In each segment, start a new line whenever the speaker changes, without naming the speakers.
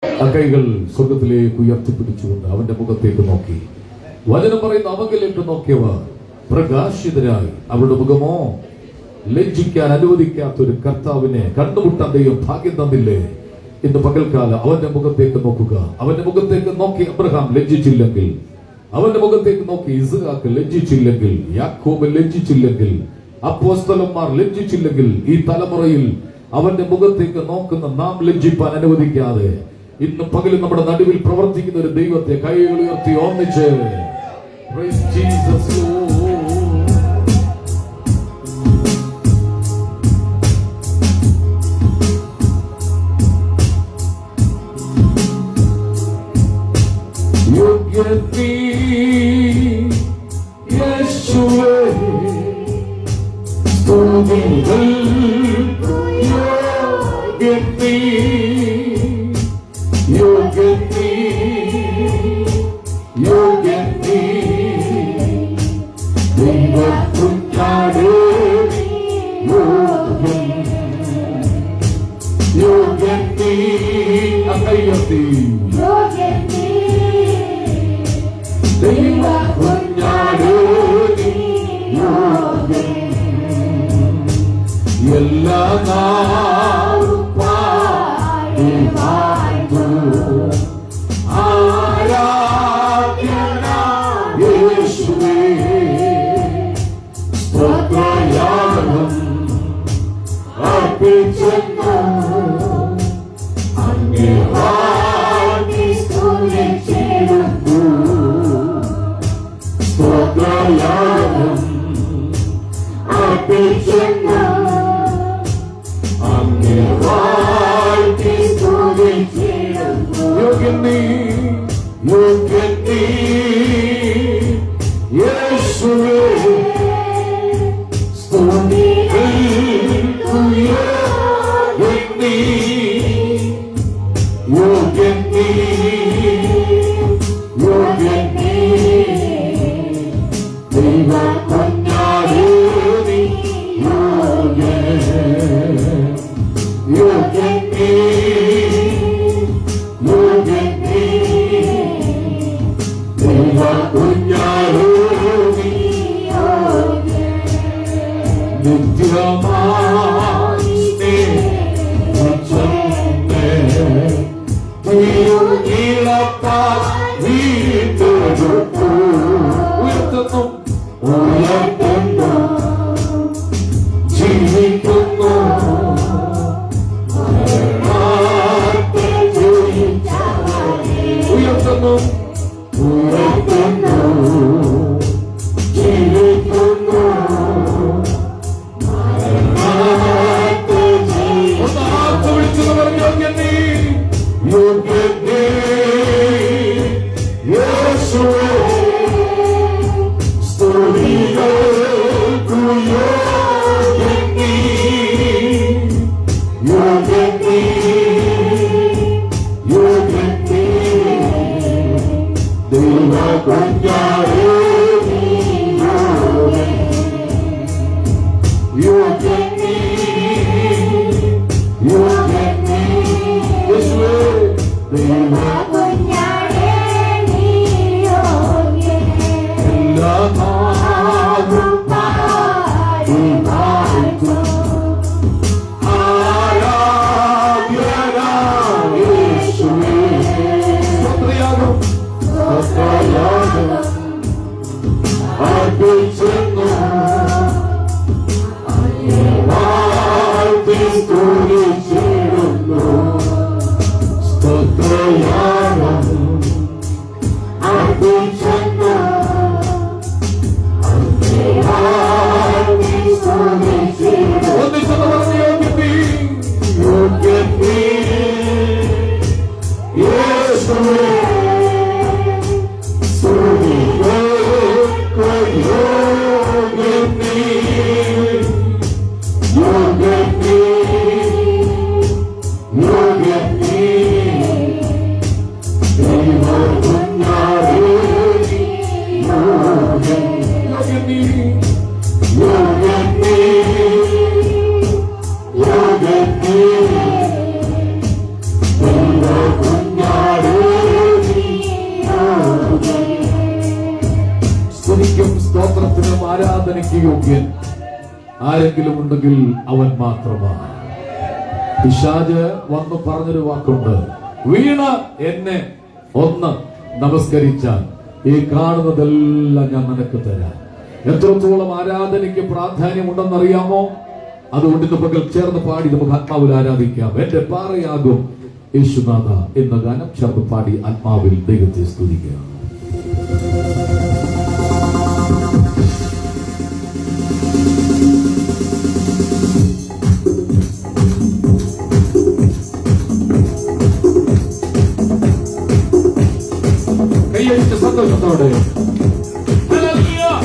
ആ കൈകൾ സ്വർഗത്തിലേക്ക് ഉയർത്തിപ്പിടിച്ചുകൊണ്ട് അവന്റെ മുഖത്തേക്ക് നോക്കി. വചനം പറയുന്ന അവങ്കിലേക്ക് നോക്കിയവർ പ്രകാശിതരായി. അവരുടെ മുഖമോ ലജ്ജിക്കാൻ അനുവദിക്കാത്തൊരു കർത്താവിനെ കണ്ടുമുട്ടാൻ ദൈവം ഭാഗ്യം തന്നില്ലേ? ഇന്ന് പകൽക്കാലം അവന്റെ മുഖത്തേക്ക് നോക്കുക. അവന്റെ മുഖത്തേക്ക് നോക്കി അബ്രഹാം ലജ്ജിച്ചില്ലെങ്കിൽ, അവന്റെ മുഖത്തേക്ക് നോക്കി ഇസ്ഹാക്ക് ലജ്ജിച്ചില്ലെങ്കിൽ, യാക്കോബ് ലജ്ജിച്ചില്ലെങ്കിൽ, അപ്പോസ്തലന്മാർ ലജ്ജിച്ചില്ലെങ്കിൽ, ഈ തലമുറയിൽ അവന്റെ മുഖത്തേക്ക് നോക്കുന്ന നാം ലജ്ജിപ്പാൻ അനുവദിക്കാതെ ഇന്ന് പകലും നമ്മുടെ നടുവിൽ പ്രവർത്തിക്കുന്ന ഒരു ദൈവത്തെ കൈകൾ ഉയർത്തി ഒന്നിച്ച് Praise Jesus. യോഗ്യനീ യേശുവേ, സ്തുതികൾ യോഗ്യനീ, യോഗ്യനീ, യോഗ്യനീ, ദൈവപുത്രനേ യോഗ്യൻ, യോഗ്യനീ, അകയ്യത്തി ദൈവപുത്രനേ യോഗ്യൻ, എല്ലാ നാളും പാടുവാൻ ആരാധ്യനായ യേശുവേ, സ്തോത്രയാഗം അർപ്പിച്ചെന്നു അങ്ങേ വാഴ്ത്തി സ്തുതിച്ചിടുന്നു. സ്തോത്രയാഗം അർപ്പിച്ചെന്നു അങ്ങേ വാഴ്ത്തി സ്തുതിച്ചിടുന്നു. യോഗ്യനീ, യോഗ്യനീ യേശുവേ, സ്തുതികൾക്കു യോഗ്യനീ, യോഗ്യനീ, യോഗ്യനീ, ദൈവകുഞ്ഞാടേ നീ യോഗ്യൻ, യോഗ്യനീ, യോഗ്യനീ, ദൈവകുഞ്ഞാടേ നീ യോഗ്യൻ, നിത്യമായി സ്നേഹിച്ചെന്നെ തിരുനീളത്താൽ വീണ്ടെടുത്തു. ഉയർത്തുന്നു, ഉയർത്തുന്നു, ജീവിക്കുന്നു, ഉയർത്തുന്നു, ഉയർത്തുന്നു, ജീവിക്കുന്നു, ഒന്നാമത്തെ വിളിച്ചത് പറഞ്ഞു യോഗ്യനീ, യോഗ്യനീ യേശുവേ, സ്തുതികൾക്കു യോഗ്യനീ, യോഗ്യനീ, യോഗ്യനീ, ദൈവകുഞ്ഞാടേ നീ യോഗ്യൻ, യോഗ്യനീ, യോഗ്യനീ, യേശുവേ,
ദൈവകുഞ്ഞാടേ നീ യോഗ്യൻ,
എല്ലാ നാളും പാടുവാൻ ആരാധ്യനായ യേശുവേ, സ്തോത്രയാഗം, സ്തോത്രയാഗം അർപ്പിച്ചെന്നു അങ്ങേ വാഴ്ത്തി സ്തുതിച്ചിടുന്നു. സ്തോത്രയാഗം അർപ്പിച്ചെന്നു അങ്ങേ വാഴ്ത്തി സ്തുതിച്ചിടുന്നു. ഒന്നിച്ചൊന്ന് പറഞ്ഞ് യോഗ്യനീ, യോഗ്യനീ യേശുവേ, സ്തുതികൾക്കു യോഗ്യനീ, യോഗ്യനീ, യോഗ്യനീ, ദൈവകുഞ്ഞാടേ നീ യോഗ്യൻ, യോഗ്യനീ, യോഗ്യനീ, യോഗ്യനീ, ദൈവകുഞ്ഞാടേ ആരാധനയ്ക്ക് യോഗ്യൻ ആരെങ്കിലും ഉണ്ടെങ്കിൽ അവൻ മാത്രമാണ്. പിശാച് വന്നു പറഞ്ഞൊരു വാക്കുണ്ട്, വീണ എന്നെ ഒന്ന് നമസ്കരിച്ചാൽ ഈ കാണുന്നതെല്ലാം ഞാൻ നിനക്ക് തരാം. എത്രത്തോളം ആരാധനയ്ക്ക് പ്രാധാന്യമുണ്ടെന്നറിയാമോ? അതുകൊണ്ട് ഇന്ന് പകൽ ചേർന്ന് പാടി നമുക്ക് ആത്മാവിൽ ആരാധിക്കാം. എന്റെ പാറയാകും യേശുനാഥ എന്ന ഗാനം ചേർന്ന് പാടി ആത്മാവിൽ ദൈവത്തെ സ്തുതിക്കുക. കൈയടിച്ച് സന്തോഷത്തോടെ
Hallelujah.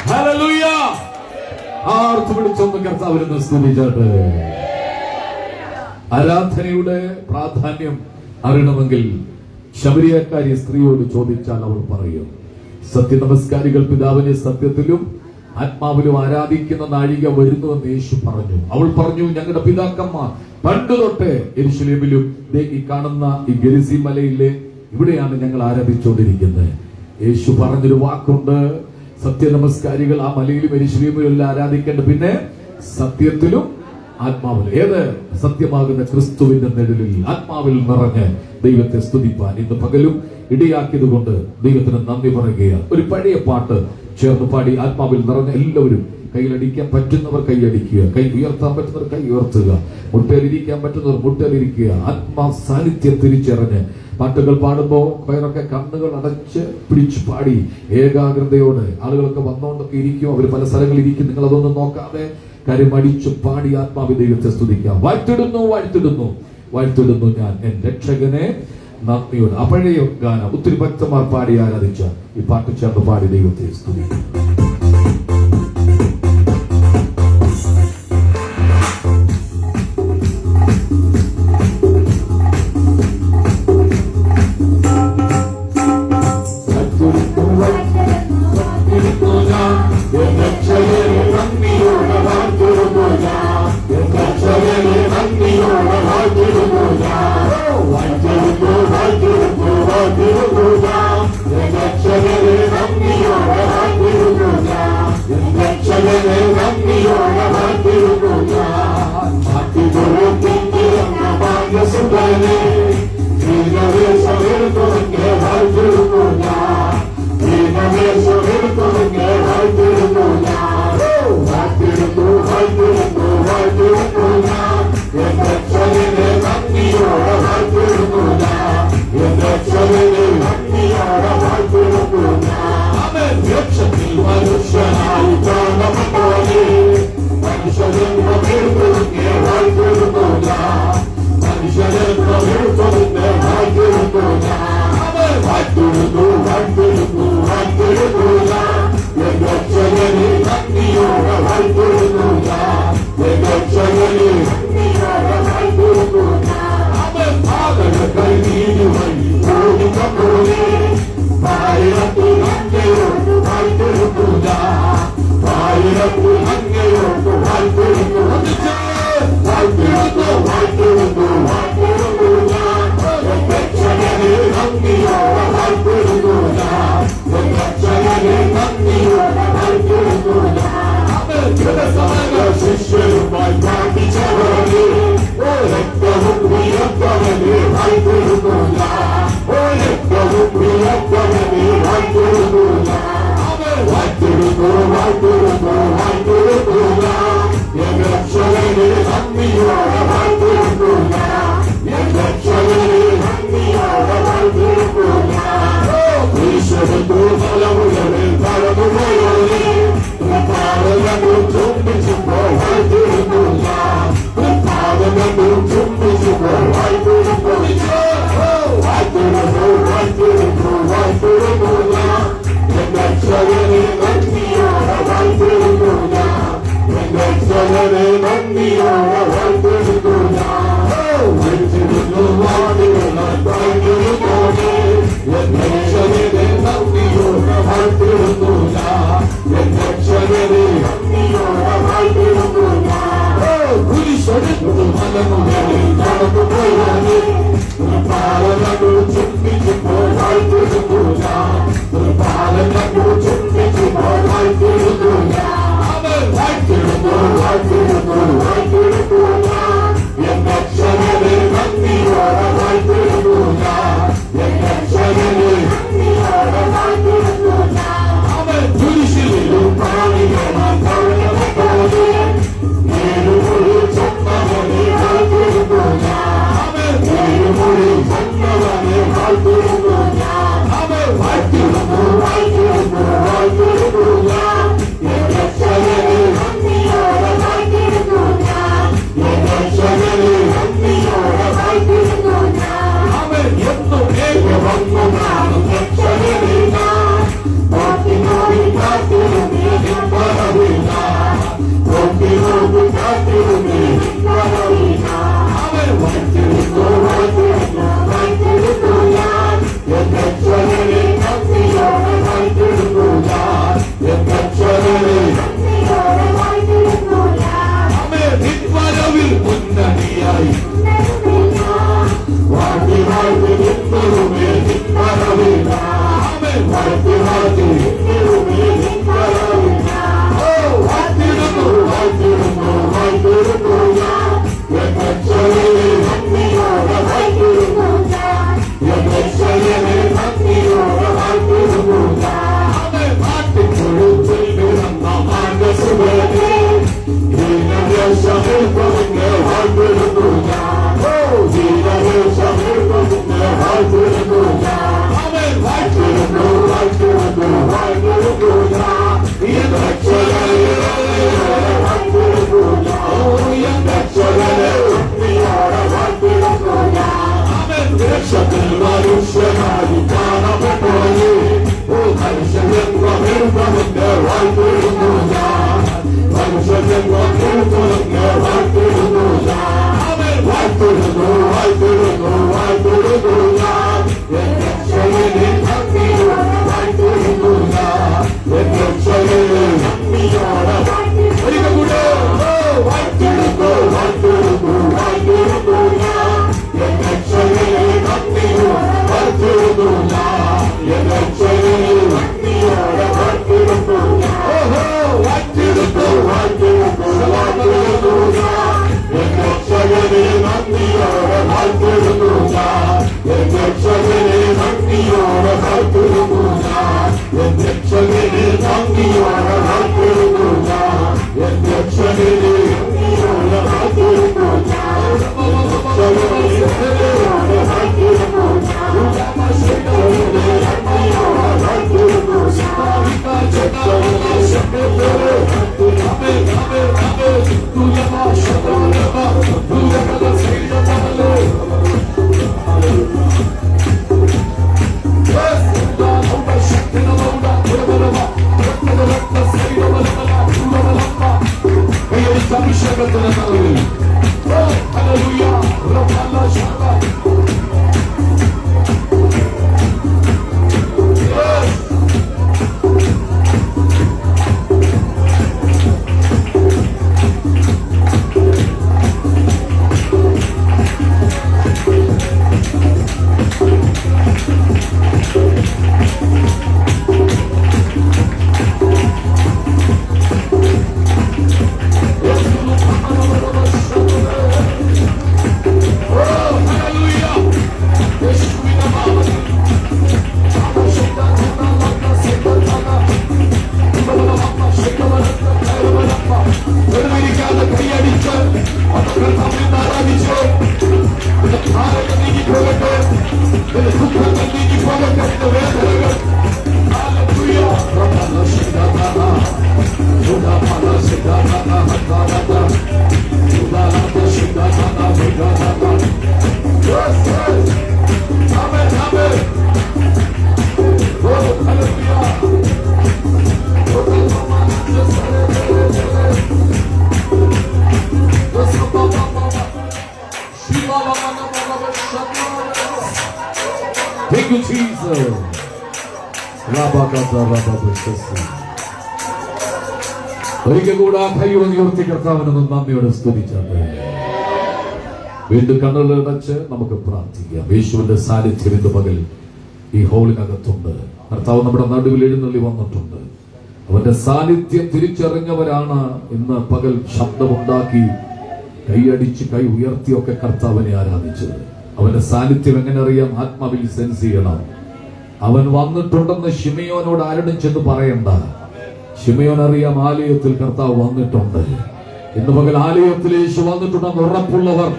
ഹല്ലേലൂയ. ആർത്ത് പിടിച്ചൊന്ന് കർത്താവിനെ സ്തുതിച്ചാട്ടെ. ആരാധനയുടെ പ്രാധാന്യം അറിയണമെങ്കിൽ ശബരിയക്കാരി സ്ത്രീയോട് ചോദിച്ചാൽ അവൾ പറയും, സത്യനമസ്കാരികൾ പിതാവിനെ സത്യത്തിലും ആത്മാവിലും ആരാധിക്കുന്ന നാഴിക വരുന്നുവെന്ന് യേശു പറഞ്ഞു. അവൾ പറഞ്ഞു, ഞങ്ങളുടെ പിതാക്കന്മാർ പണ്ട് തൊട്ട് യെരൂശലേമിലും ഈ കാണുന്ന ഈ ഗെരിസീം മലയിലെ ഇവിടെയാണ് ഞങ്ങൾ ആരാധിച്ചുകൊണ്ടിരിക്കുന്നത്. യേശു പറഞ്ഞൊരു വാക്കുണ്ട്, സത്യനമസ്കാരികൾ ആ മലയിലും യെരൂശലേമിലും എല്ലാം ആരാധിക്കേണ്ട, പിന്നെ സത്യത്തിലും ആത്മാവിലും. ഏത് സത്യമാകുന്ന ക്രിസ്തുവിന്റെ നിഴലിൽ ആത്മാവിൽ നിറഞ്ഞ് ദൈവത്തെ സ്തുതിപ്പാൻ ഇന്ന് പകലും ഇടയാക്കിയത് കൊണ്ട് ദൈവത്തിന് നന്ദി പറയുകയാണ്. ഒരു പഴയ പാട്ട് ചേർന്ന് പാടി ആത്മാവിൽ നിറഞ്ഞ എല്ലാവരും കയ്യിലടിക്കാൻ പറ്റുന്നവർ കൈയടിക്കുക, കൈ ഉയർത്താൻ പറ്റുന്നവർ കൈ ഉയർത്തുക, മുട്ടയിലിരിക്കാൻ പറ്റുന്നവർ മുട്ടയിലിരിക്കുക. ആത്മാ സാന്നിധ്യം തിരിച്ചറിഞ്ഞ് പാട്ടുകൾ പാടുമ്പോൾ കയറൊക്കെ കണ്ണുകൾ അടച്ച് പിടിച്ച് പാടി ഏകാഗ്രതയോടെ ആളുകളൊക്കെ വന്നുകൊണ്ടൊക്കെ ഇരിക്കും, അവർ പല സ്ഥലങ്ങളിൽ ഇരിക്കും. നിങ്ങൾ അതൊന്നും നോക്കാതെ കരുമടിച്ചു പാടി ആത്മാവി ദൈവത്തെ സ്തുതിക്കാം. വാഴ്ത്തിടുന്നു വാഴ്ത്തിടുന്നു വാഴ്ത്തിടുന്നു ഞാൻ എൻ രക്ഷകനെ നന്ദിയോട്. ആ പഴയ ഗാനം ഒത്തിരി ഭക്തന്മാർ പാടി ആരാധിച്ച ഈ പാട്ട് ചേർന്ന് പാടി ദൈവത്തെ സ്തുതിക്കും.
Hallelujah.
രക്ഷകനെ
നന്ദിയോടെ വാഴ്ത്തിടുന്നു ഞാൻ.
അവൻ പാതക കൈനീടി വഴി ഓടിക്കപ്പോലെ ആയിരത്തിൽ അങ്ങയോട് വാഴ്ത്തിടുന്നു ഞാൻ. ആയിരത്തിൽ അങ്ങയോട് വാഴ്ത്തിടുന്നു വാഴ്ത്തിടുന്നു വാഴ്ത്തിടുന്നു വാഴ്ത്തിടുന്നു ഞാൻ. രക്ഷകനെ നന്ദിയോടെ വാഴ്ത്തിടുന്നു ഞാൻ. രക്ഷകനെ നന്ദിയോടെ വാഴ്ത്തിടുന്നു ഞാൻ. ശിഷ്യരുമായി പ്രാർത്ഥിച്ചവരെ രക്തവും പ്രിയത്തവനെ വാഴ്ത്തിടുന്നു ഞാൻ. രക്തവും പ്രിയത്തവനെ വാഴ്ത്തിടുന്നു ഞാൻ. വാഴ്ത്തിടുന്നു വാഴ്ത്തിടുന്നു വാഴ്ത്തിടുന്നു ഞാൻ. രക്ഷകനെ നന്ദിയോടെ വാഴ്ത്തിടുന്നു ഞാൻ. രക്ഷകനെ നന്ദിയോടെ വാഴ്ത്തിടുന്നു ഞാൻ. ഈശ്വരന്റെ തലമുറകളിൽ കടന്നുപോയോരേ പാദങ്ങളും ചുംബിച്ചപ്പോൾ വാഴ്ത്തിടുന്നു ഞാൻ. പാദങ്ങളും ചുംബിച്ചപ്പോൾ വാഴ്ത്തിടുന്നു വാഴ്ത്തിടുന്നു വാഴ്ത്തിടുന്നു വാഴ്ത്തിടുന്നു ഞാൻ. രക്ഷകനെ നന്ദിയോടെ വാഴ്ത്തിടുന്നു ഞാൻ. രക്ഷകനെ നന്ദിയോടെ വാഴ്ത്തിടുന്നു ഞാൻ. വാഴ്ത്തിടുന്നു വാടികളാൽ വാഴ്ത്തിടുന്നു രക്ഷകനെ നന്ദിയോടെ ഒരിക്കൽ കൂടെ ആ കൈ ഉയർത്തി കർത്താവിനൊന്നും നന്ദിയോടെ സ്തുതിച്ചാട്ടെ. വീണ്ടും കണ്ണുകൾ അടച്ച് നമുക്ക് പ്രാർത്ഥിക്കാം. യേശുവിന്റെ സാന്നിധ്യം ഇന്ന് പകൽ ഈ ഹോളിനകത്തുണ്ട്. കർത്താവ് നമ്മുടെ നടുവിൽ എഴുന്നള്ളി വന്നിട്ടുണ്ട്. അവന്റെ സാന്നിധ്യം തിരിച്ചറിഞ്ഞവരാണ് ഇന്ന് പകൽ ശബ്ദമുണ്ടാക്കി കൈയടിച്ച് കൈ ഉയർത്തിയൊക്കെ കർത്താവിനെ ആരാധിച്ചത്. അവന്റെ സാന്നിധ്യം എങ്ങനെ അറിയാം? ആത്മാവിൽ സെൻസ് ചെയ്യണം. അവൻ വന്നിട്ടുണ്ടെന്ന് ശിമയോനോട് ആരുടെ ചെന്ന് പറയണ്ട. ശിമയോൻ അറിയാം, ആലയത്തിൽ കർത്താവ് വന്നിട്ടുണ്ട്. ഇന്ന് പകൽ ആലയത്തിൽ യേശു വന്നിട്ടുണ്ടെന്ന് ഉറപ്പുള്ളവർ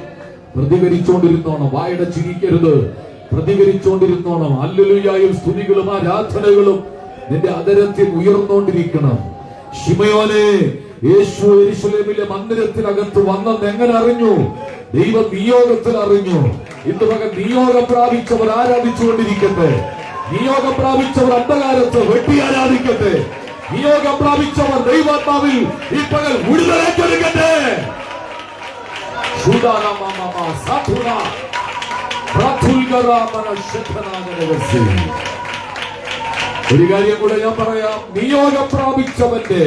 പ്രതികരിച്ചുകൊണ്ടിരുന്നോണം. വായുടെ ചിരിക്കരുത്, പ്രതികരിച്ചുകൊണ്ടിരുന്നോണം. ഹല്ലേലൂയയും സ്തുതികളും ആരാധനകളും നിന്റെ അതരത്തിൽ ഉയർന്നുകൊണ്ടിരിക്കണം. ശിമയോനെ, യേശു യെരൂശലേമിലെ മന്ദിരത്തിനകത്ത് വന്നെന്ന് എങ്ങനെ അറിഞ്ഞു? ദൈവ നിയോഗത്തിൽ അറിഞ്ഞു. ഇന്ന് പകൽ നിയോഗം പ്രാപിച്ചവർ ആരാധിച്ചുകൊണ്ടിരിക്കട്ടെ. നിയോഗം പ്രാപിച്ചവർ അന്ധകാരത്തെ വെട്ടി ആരാധിക്കട്ടെ. നിയോഗം പ്രാപിച്ചവർ ദൈവാത്മാവിൽ ഈ പകൽ വിടുതലേറ്റെടുക്കട്ടെ. ഒരു കാര്യം കൂടെ ഞാൻ പറയാം. നിയോഗം പ്രാപിച്ചവന്റെ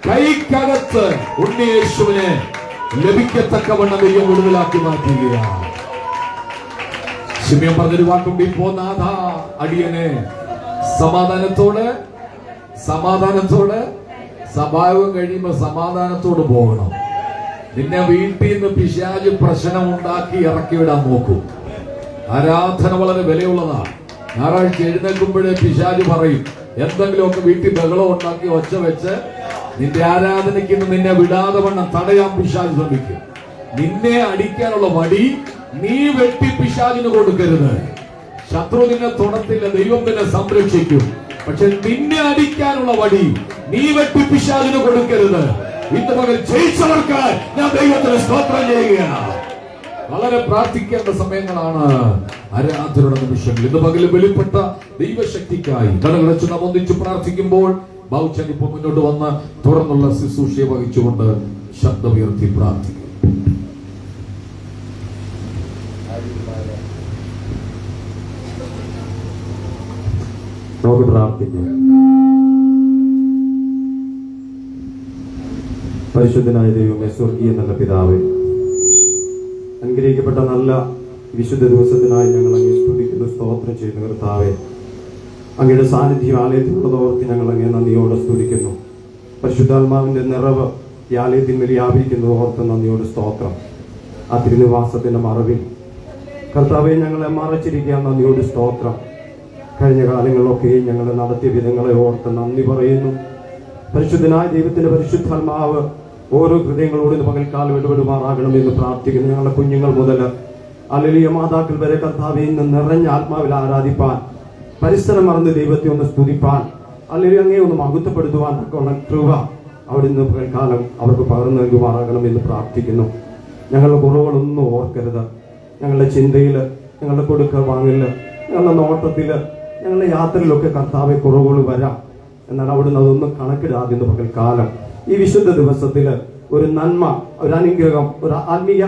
കൈക്കകത്ത് ഉണ്ണിയേശുവിനെ ലഭിക്കത്തക്കവണ്ണം ദൈവം വിടുതലാക്കി മാറ്റുകയാണ്. ശിമയോൻ പറഞ്ഞൊരു വാക്കുണ്ട്, ഇപ്പോ നാഥ അടിയനെ സമാധാനത്തോടെ സഭായോഗം കഴിയുമ്പോ സമാധാനത്തോട് പോകണം. നിന്നെ വീട്ടിൽ നിന്ന് പിശാച് പ്രശ്നം ഉണ്ടാക്കി ഇറക്കിവിടാൻ നോക്കും. ആരാധന വളരെ വിലയുള്ളതാണ്. ഞായറാഴ്ച എഴുന്നേൽക്കുമ്പോഴേ പിശാച് പറയും എന്തെങ്കിലുമൊക്കെ വീട്ടിൽ ബഹളം ഉണ്ടാക്കി ഒച്ച വെച്ച് നിന്റെ ആരാധനയ്ക്ക് നിന്നെ വിടാതെ വണ്ണം തടയാൻ പിശാച് ശ്രമിക്കും. നിന്നെ അടിക്കാനുള്ള വടി നീ വെട്ടി പിശാചിന് കൊടുക്കരുത്. ശത്രു നിന്നെ തൊടത്തില്ല, ദൈവം നിന്നെ സംരക്ഷിക്കും. പക്ഷെ നിന്നെ അടിക്കാനുള്ള വടി നീ വെട്ടി പിശാചിന് കൊടുക്കരുത്. ഇന്ന് പകൽ ജയിച്ചവർക്ക് ഞാൻ ദൈവത്തിന് സ്തോത്രം ചെയ്യുകയാണ്. വളരെ പ്രാർത്ഥിക്കേണ്ട സമയങ്ങളാണ് ആരാധനയുടെ നിമിഷങ്ങൾ. ഇന്ന് പകൽ വെളിപ്പെട്ട ദൈവശക്തിക്കായി കടകളച്ച് നാം ഒന്നിച്ച് പ്രാർത്ഥിക്കുമ്പോൾ ബൗച്ചൻ ഇപ്പോൾ മുന്നോട്ട് വന്ന് തുറന്നുള്ള ശുശ്രൂഷയെ വഹിച്ചുകൊണ്ട് ശബ്ദമുയർത്തി പ്രാർത്ഥിക്കും.
നമുക്ക് പ്രാർത്ഥിക്കാം. പരിശുദ്ധനായ ദൈവമേ, സ്വർഗീയ നല്ല പിതാവേ, അനുഗ്രഹിക്കപ്പെട്ട നല്ല വിശുദ്ധ ദിവസത്തിനായി ഞങ്ങൾ അങ്ങേ സ്തുതിക്കുന്നു, സ്തോത്രം ചെയ്യുന്നു. കർത്താവേ, അങ്ങയുടെ സാന്നിധ്യം ആലയത്തിലുള്ളതോർത്ത് ഞങ്ങൾ അങ്ങേ നന്ദിയോടെ സ്തുതിക്കുന്നു. പരിശുദ്ധാത്മാവിന്റെ നിറവ് ഈ ആലയത്തിന്മേൽ വ്യാപരിക്കുന്നത് ഓർത്ത് നന്ദിയോട് സ്തോത്രം. ആ തിരുനിവാസത്തിന്റെ മറവിൽ കർത്താവെ ഞങ്ങളെ മറച്ചിരിക്കാൻ നന്ദിയോട് സ്തോത്രം. കഴിഞ്ഞ കാലങ്ങളിലൊക്കെ ഞങ്ങളെ നടത്തിയ വിധങ്ങളെ ഓർത്ത് നന്ദി പറയുന്നു. പരിശുദ്ധനായ ദൈവത്തിന്റെ പരിശുദ്ധാത്മാവ് ഓരോ ഹൃദയങ്ങളോട് പകൽക്കാലം ഇടപെടുമാറാകണമെന്ന് പ്രാർത്ഥിക്കുന്നു. ഞങ്ങളുടെ കുഞ്ഞുങ്ങൾ മുതൽ ഹല്ലേലൂയ മാതാക്കൾ വരെ കർത്താവെ ഇന്ന് നിറഞ്ഞ ആത്മാവിൽ ആരാധിപ്പാൻ, പരിസരം മറന്ന് ദൈവത്തെ ഒന്ന് സ്തുതിപ്പാൻ, ഹല്ലേലൂയ അങ്ങയെ ഒന്ന് മഹത്വപ്പെടുത്തുവാൻ ഉള്ള കൃപ അവിടെ നിന്ന് പകൽക്കാലം അവർക്ക് പകർന്നു നൽകുമാറാകണമെന്ന് പ്രാർത്ഥിക്കുന്നു. ഞങ്ങളുടെ കുറവുകളൊന്നും ഓർക്കരുത്. ഞങ്ങളുടെ ചിന്തയിൽ, ഞങ്ങളുടെ കൊടുക്ക വാങ്ങല്, ഞങ്ങളുടെ നോട്ടത്തില്, ഞങ്ങളുടെ യാത്രയിലൊക്കെ കർത്താവെ കുറവുകൾ വരാം. എന്നാൽ അവിടുന്ന് അതൊന്നും കണക്കിടാതെ പകൽക്കാലം ഈ വിശുദ്ധ ദിവസത്തില് ഒരു നന്മ, ഒരു അനുഗ്രഹം, ഒരു ആത്മീയ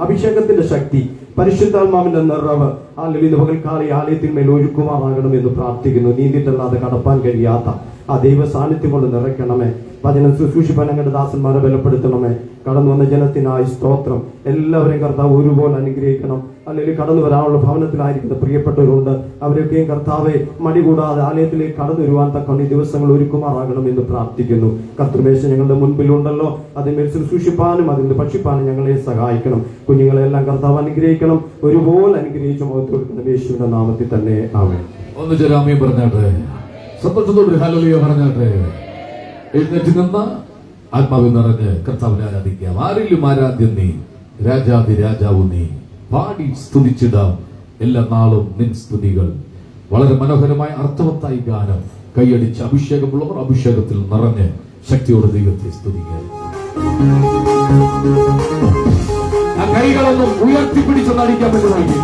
അഭിഷേകത്തിന്റെ ശക്തി, പരിശുദ്ധാത്മാവിന്റെ നിറവ് അല്ലെങ്കിൽ പകൽക്കാലം ആലയത്തിന്മേൽ ഒഴുക്കുമാറാകണമെന്ന് പ്രാർത്ഥിക്കുന്നു. നീന്തിട്ടല്ലാതെ കടപ്പാൻ കഴിയാത്ത ആ ദൈവ സാന്നിധ്യം കൊണ്ട് നിറയ്ക്കണമേ. വചനം ശുശ്രൂഷിപ്പാൻ ഞങ്ങളുടെ ദാസന്മാരെ ബലപ്പെടുത്തണമേ. കടന്നു വന്ന ജനത്തിനായി സ്തോത്രം. എല്ലാവരെയും കർത്താവ് ഒരുപോലെ അനുഗ്രഹിക്കണം. അല്ലെങ്കിൽ കടന്നു വരാനുള്ള ഭവനത്തിലായിരിക്കുന്ന പ്രിയപ്പെട്ടവരുണ്ട്. അവരൊക്കെയും കർത്താവെ മടി കൂടാതെ ആലയത്തിലേക്ക് കടന്നു വരുവാൻ തക്കൊണ്ട് ഈ ദിവസങ്ങൾ ഒരുക്കുമാറാകണം എന്ന് പ്രാർത്ഥിക്കുന്നു. കർത്തൃമേശ ഞങ്ങളുടെ മുൻപിലുണ്ടല്ലോ, അതിന്മേൽ ശുശ്രൂഷിപ്പാനും അതിന്റെ ഭക്ഷിപ്പാനും ഞങ്ങളെ സഹായിക്കണം. കുഞ്ഞുങ്ങളെല്ലാം കർത്താവ് അനുഗ്രഹിക്കണം. ഒരുപോലെ അനുഗ്രഹിച്ച് മുഖത്തൊടുക്കണം. യേശുവിന്റെ നാമത്തിൽ തന്നെ ആമേൻ.
ഒന്ന് ജരാമി പറഞ്ഞാട്ടെ, സന്തോഷത്തോട് ഹല്ലേലൂയ പറഞ്ഞാട്ടെ. എഴുന്നേറ്റ് നിന്ന് ആത്മാവിൽ നിറഞ്ഞ് കർത്താവിനെ ആരാധിക്കാം. ആരിലും ആരാധ്യം നീ, രാജാതി രാജാവു നീ. പാടി സ്തുതിച്ചിടാം എല്ലാ നാളും നിൻ സ്തുതികൾ. വളരെ മനോഹരമായ അർത്ഥവത്തായി ഗാനം. കൈയടിച്ച് അഭിഷേകമുള്ളവർ അഭിഷേകത്തിൽ നിറഞ്ഞ് ശക്തിയോടെ ദൈവത്തെ സ്തുതിക്കുക. ആ കൈകളൊന്നും ഉയർത്തിപ്പിടിച്ചൊന്ന് അടിക്കാൻ പറ്റുമെങ്കിൽ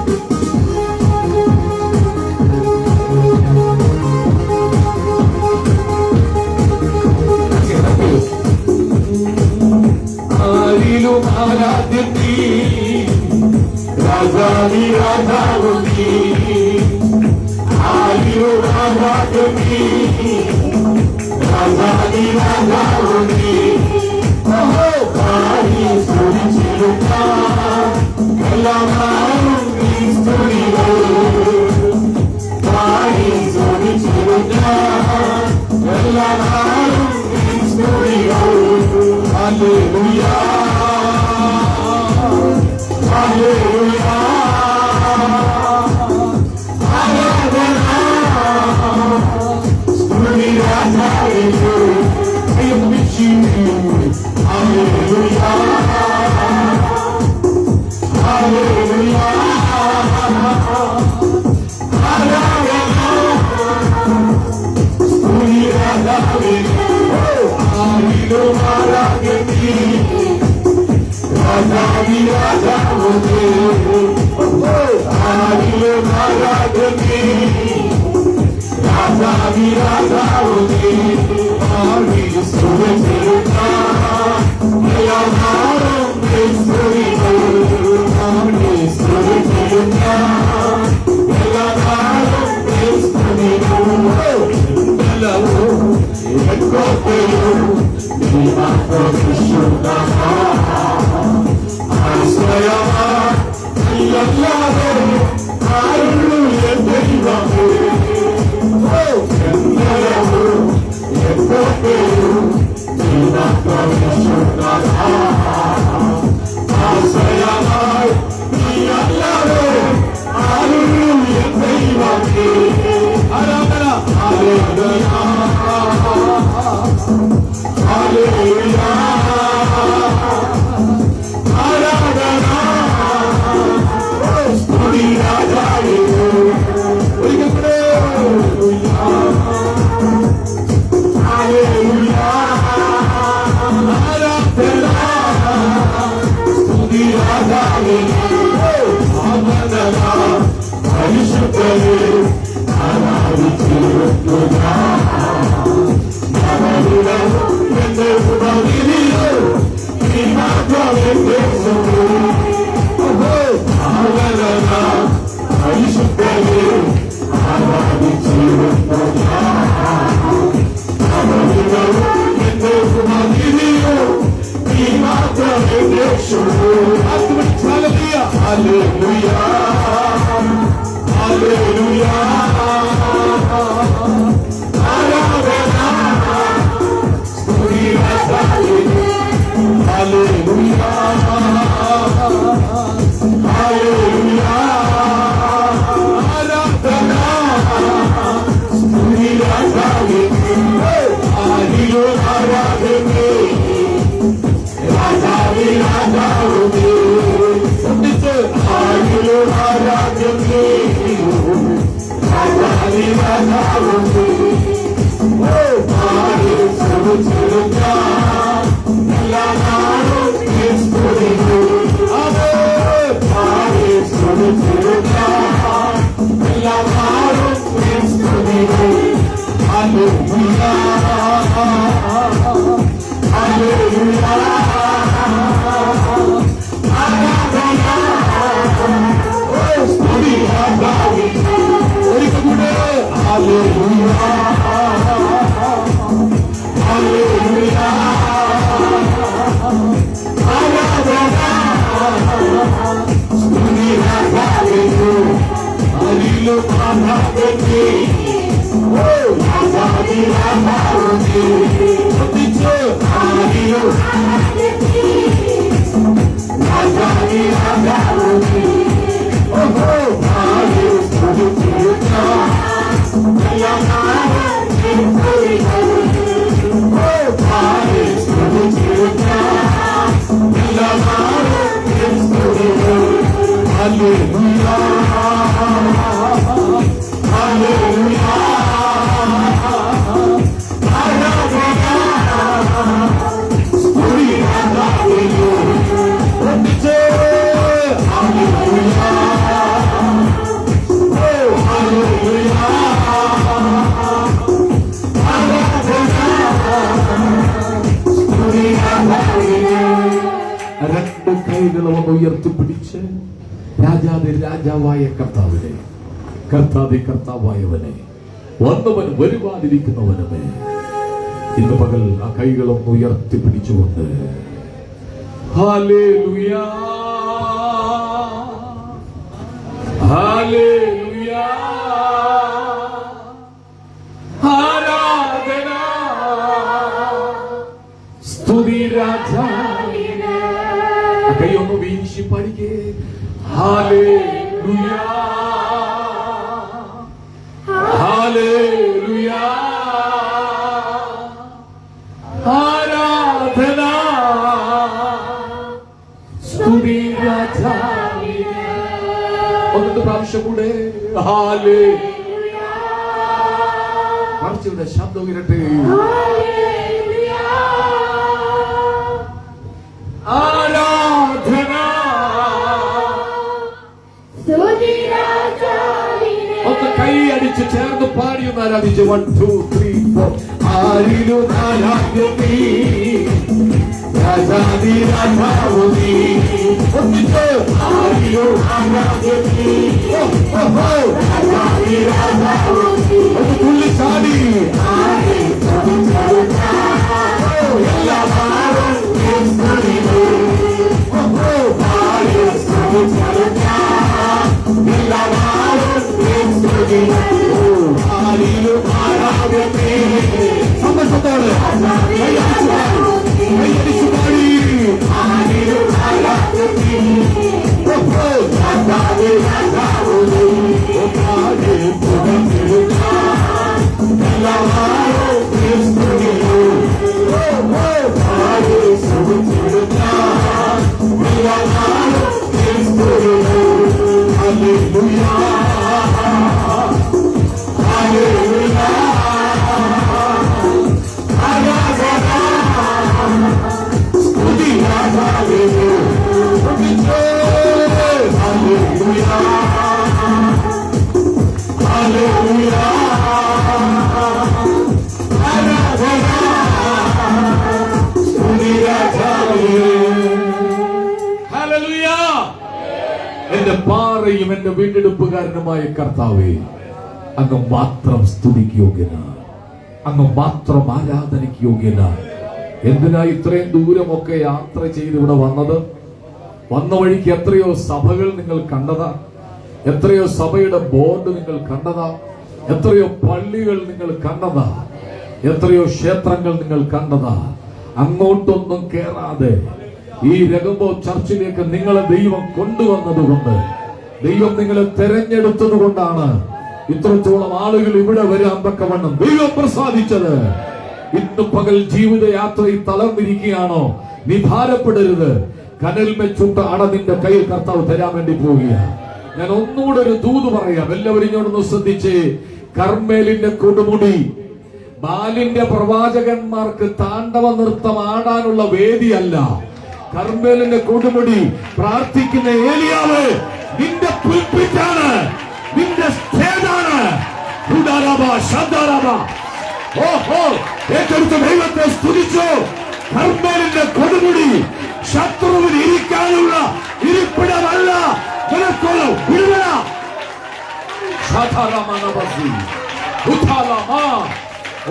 ആരിലും ആരാധ്യം നീ, രാജാതി രാജാവു നീ. ആരിലും ആരാധ്യം നീ,
രാജാതി രാജാവു നീ പാടി സ്തുതിച്ചിടുവാൻ എല്ലാവരും നീ സ്തുതികൾ പാടി സ്തുതിച്ചിടുവാൻ എല്ലാവരും നീ സ്തുതികൾ ഹല്ലേലൂയ ഹല്ലേലൂയ സ്തുതി രാജാവേ Hallelujah, hallelujah,
രണ്ട് കൈകളും ഒന്ന് ഉയർത്തിപ്പിടിച്ച് രാജാതി രാജാവായ കർത്താവിനെ, കർത്താതി കർത്താവായവനെ വന്നവൻ വരുവാനിരിക്കുന്നവനുമേ. ഇന്ന് പകൽ ആ കൈകളൊന്ന് ഉയർത്തി പിടിച്ചുകൊണ്ട് ഹല്ലേലൂയ, ഹല്ലേലൂയ, ആരാധന, സ്തുതി രാജാവിനെ. ആ കൈയൊന്ന് വീശി പാടിക്കേ. ഹല്ലേലൂയ, ഹല്ലേലൂയ, ആരാധന, സ്തുതി രാജാവിനെ. ഒന്നിട്ട് പ്രാവശ്യം കൂടെ ഹല്ലേലൂയ. മറിച്ചുവിടെ ശബ്ദം ഇരട്ടെ. ആരാധന, ഒന്ന് കൈ അടിച്ച് ചേർന്ന് പാടിയൊന്ന് ആരാധിച്ച്. 1 2 3 4. ആരിലും ആരാധ്യം നീ, രാജാതി രാജാവു നീ. ഒന്നിച്ച് ആരിലും ആരാധ്യം നീ, രാജാതി രാജാവു നീ. ഒന്ന് തുള്ളി ചാടി സന്തോഷത്തോടെ കൈയടിച്ചു പാടി. എന്റെ പാറയും എന്റെ വീണ്ടെടുപ്പുകാരനുമായ കർത്താവേ, അങ്ങ് മാത്രം സ്തുതിക്ക് യോഗ്യനാണ്, അങ്ങ് മാത്രം ആരാധനയ്ക്ക് യോഗ്യനാണ്. എന്തിനാ ഇത്രയും ദൂരമൊക്കെ യാത്ര ചെയ്ത് ഇവിടെ വന്നത്? വന്ന വഴിക്ക് എത്രയോ സഭകൾ നിങ്ങൾ കണ്ടതാ, എത്രയോ സഭയുടെ ബോർഡ് നിങ്ങൾ കണ്ടതാ, എത്രയോ പള്ളികൾ നിങ്ങൾ കണ്ടതാ, എത്രയോ ക്ഷേത്രങ്ങൾ നിങ്ങൾ കണ്ടതാ. അങ്ങോട്ടൊന്നും കേറാതെ ഈ രഘുബോ ചർച്ചിലേക്ക് നിങ്ങളെ ദൈവം കൊണ്ടുവന്നതുകൊണ്ട്, ദൈവം നിങ്ങളെ തെരഞ്ഞെടുത്തത് കൊണ്ടാണ് ഇത്രത്തോളം ആളുകൾ ഇവിടെ വരാൻ തക്കവണ്ണം ദൈവം പ്രസാദിച്ചത്. ഇന്ന് പകൽ ജീവിതയാത്രയിൽ തളർന്നിരിക്കുകയാണോ? നീ ഭാരപ്പെടരുത്. കനൽമേ ചുട്ട അട നിന്റെ കയ്യിൽ കർത്താവ് തരാൻ വേണ്ടി പോവുകയാണ്. ഞാൻ ഒന്നുകൂടെ ഒരു ദൂത് പറയാം, എല്ലാവരും ഇങ്ങോട്ടൊന്ന് ശ്രദ്ധിച്ച്. കർമ്മേലിന്റെ കൊടുമുടി ബാലിന്റെ പ്രവാചകന്മാർക്ക് താണ്ഡവ നൃത്തം ആടാനുള്ള വേദിയല്ല. കർമ്മേലിന്റെ കൊടുമുടി പ്രാർത്ഥിക്കുന്ന ഏലിയാവ് നിന്റെ പുൽപ്പിറ്റാണ്, നിന്റെ സ്റ്റേജാണ്. ഓഹോ, ഏറ്റെടുത്ത ദൈവത്തെ സ്തുതിച്ചു. കർമ്മേലിന്റെ കൊടുമുടി ശത്രുവിന് ഇരിക്കാനുള്ള ഇരിപ്പിടമല്ല, നിനക്കുള്ള വിടുതല.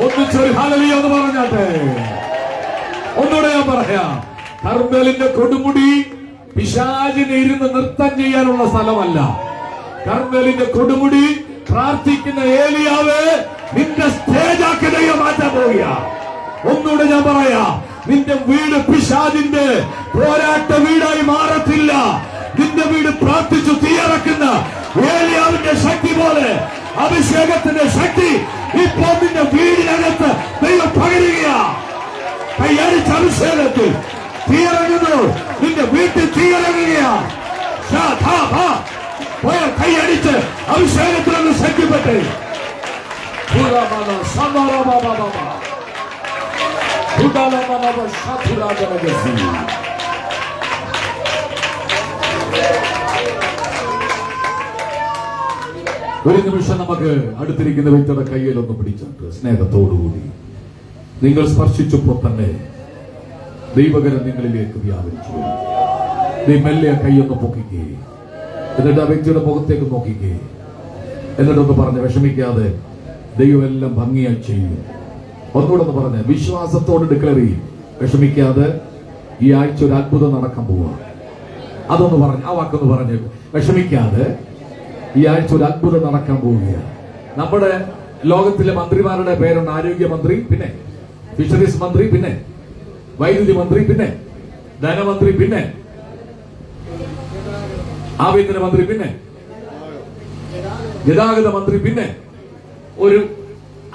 ഒന്നിച്ചൊരു ഹല്ലേലൂയ എന്ന് പറഞ്ഞാട്ടെ. ഒന്നുകൂടെ ഞാൻ പറയാം. കർമ്മേലിന്റെ കൊടുമുടി പിശാചിനെ ഇരുന്ന് നൃത്തം ചെയ്യാനുള്ള സ്ഥലമല്ല. കർമ്മേലിന്റെ കൊടുമുടി പ്രാർത്ഥിക്കുന്ന ഏലിയാവ് നിന്റെ സ്റ്റേജാക്കി ദൈവം മാറ്റാൻ പോവുക. ഒന്നുകൂടെ ഞാൻ പറയാ, നിന്റെ വീട് പിശാചിന്റെ പോരാട്ട വീടായി മാറത്തില്ല. നിന്റെ വീട് പ്രാർത്ഥിച്ചു തീയറക്കുന്ന ഏലിയാവിന്റെ ശക്തി പോലെ അഭിഷേകത്തിന്റെ ശക്തി ഇപ്പോൾ നിന്റെ വീടിനകത്ത് ദൈവം പകരുക. കൈയടിച്ച അഭിഷേകത്തിൽ തീയിറങ്ങുന്നു, നിന്റെ വീട്ടിൽ തീയിറങ്ങുകയാ. കൈയടിച്ച് അഭിഷേകത്തിലൊന്ന് ശക്തിപ്പെട്ട് ഒരു നിമിഷം നമുക്ക് അടുത്തിരിക്കുന്ന വ്യക്തിയുടെ കയ്യിലൊന്ന് പിടിച്ചിട്ട് സ്നേഹത്തോടുകൂടി നിങ്ങൾ സ്പർശിച്ചപ്പോൾ തന്നെ ദൈവകരം നിങ്ങളിലേക്ക് വ്യാപരിച്ചു. നീ മെല്ലെ കൈയൊന്ന് പൊക്കിക്കേ, എന്നിട്ട് ആ വ്യക്തിയുടെ മുഖത്തേക്ക് നോക്കിക്കേ, എന്നിട്ടൊന്ന് പറഞ്ഞ് വിഷമിക്കാതെ ദൈവം എല്ലാം ഭംഗിയായി ചെയ്യും. ഒന്നുകൂടെ ഒന്ന് പറഞ്ഞ് വിശ്വാസത്തോട് ഡിക്ലെയർ ചെയ്യും. വിഷമിക്കാതെ ഈ ആഴ്ച ഒരു അത്ഭുതം നടക്കാൻ പോവുക. അതൊന്ന് പറഞ്ഞ് ആ വാക്കൊന്ന് പറഞ്ഞ് വിഷമിക്കാതെ ഈ ആഴ്ച ഒരു അത്ഭുതം നടക്കാൻ പോവുകയാണ്. നമ്മുടെ ലോകത്തിലെ മന്ത്രിമാരുടെ പേരുണ്ട്. ആരോഗ്യമന്ത്രി, പിന്നെ ഫിഷറീസ് മന്ത്രി, പിന്നെ വൈദ്യുതി മന്ത്രി, പിന്നെ ധനമന്ത്രി, പിന്നെ ആഭ്യന്തര മന്ത്രി, പിന്നെ ഗതാഗത മന്ത്രി, പിന്നെ ഒരു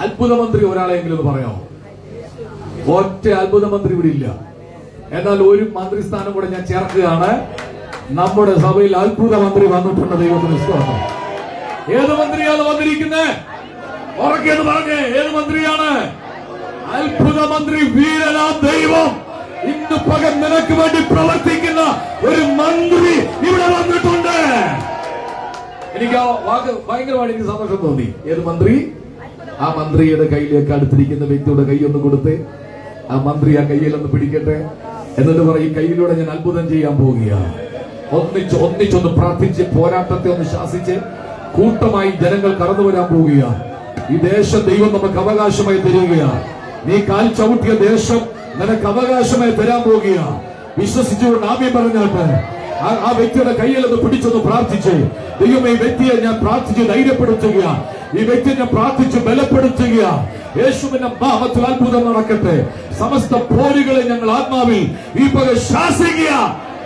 അത്ഭുത മന്ത്രി ഒരാളെങ്കിലും ഒന്ന് പറയാമോ? ഒറ്റ അത്ഭുത മന്ത്രി ഇവിടെ ഇല്ല. എന്നാൽ ഒരു മന്ത്രിസ്ഥാനം കൂടെ ഞാൻ ചേർക്കുകയാണ്. നമ്മുടെ സഭയിൽ അത്ഭുത മന്ത്രി വന്നിട്ടുണ്ട്. ദൈവത്തിന് സ്തോത്രം. ഏത് മന്ത്രിയാണ് വന്നിരിക്കുന്നത്? ഉറക്കെന്ന് പറഞ്ഞേ, ഏത് മന്ത്രിയാണ്? അത്ഭുത മന്ത്രി, വീരനാ ദൈവം. ഇന്ന് പകൽ നിനക്ക് വേണ്ടി പ്രവർത്തിക്കുന്ന ഒരു മന്ത്രി ഇവിടെ വന്നിട്ടുണ്ട്. എനിക്ക് ആ വാക്ക് ഭയങ്കരമായിട്ട് എനിക്ക് സന്തോഷം തോന്നി. ഏത് മന്ത്രി? ആ മന്ത്രിയുടെ കയ്യിലേക്ക് അടുത്തിരിക്കുന്ന വ്യക്തിയുടെ കൈയൊന്ന് കൊടുത്ത് ആ മന്ത്രി ആ കയ്യിലൊന്ന് പിടിക്കട്ടെ. എന്നിട്ട് പറയും, കയ്യിലൂടെ ഞാൻ അത്ഭുതം ചെയ്യാൻ പോവുകയാണ്. ഒന്നിച്ചൊന്ന് പ്രാർത്ഥിച്ച് പോരാട്ടത്തെ ഒന്ന് ശാസിച്ച് കൂട്ടമായി ജനങ്ങൾ കടന്നു വരാൻ പോവുകയാണ്. ഈ ദേശം ദൈവം നമുക്ക് അവകാശമായി തരികയാണ്. നീ കാൽ ചവിട്ടിയ ദേശം നിനക്ക് അവകാശമായി തരാൻ പോവുകയാണ്. വിശ്വസിച്ചുകൊണ്ട് ആമേൻ പറഞ്ഞാട്ട് ആ വ്യക്തിയുടെ കയ്യിലൊന്ന് പിടിച്ചൊന്ന് പ്രാർത്ഥിച്ച്, ദൈവമേ ഈ വ്യക്തിയെ ഞാൻ പ്രാർത്ഥിച്ച് ധൈര്യപ്പെടുത്തുകയാണ്. ഈ വ്യക്തിയെ ഞാൻ പ്രാർത്ഥിച്ച് ബലപ്പെടുത്തുകയാണ്. യേശുവിന്റെ നാമത്തിൽ അത്ഭുതം നടക്കട്ടെ. സമസ്ത പോരുകളെ ഞങ്ങൾ ആത്മാവിൽ ഈ പകൽ ശാസിക്കുക.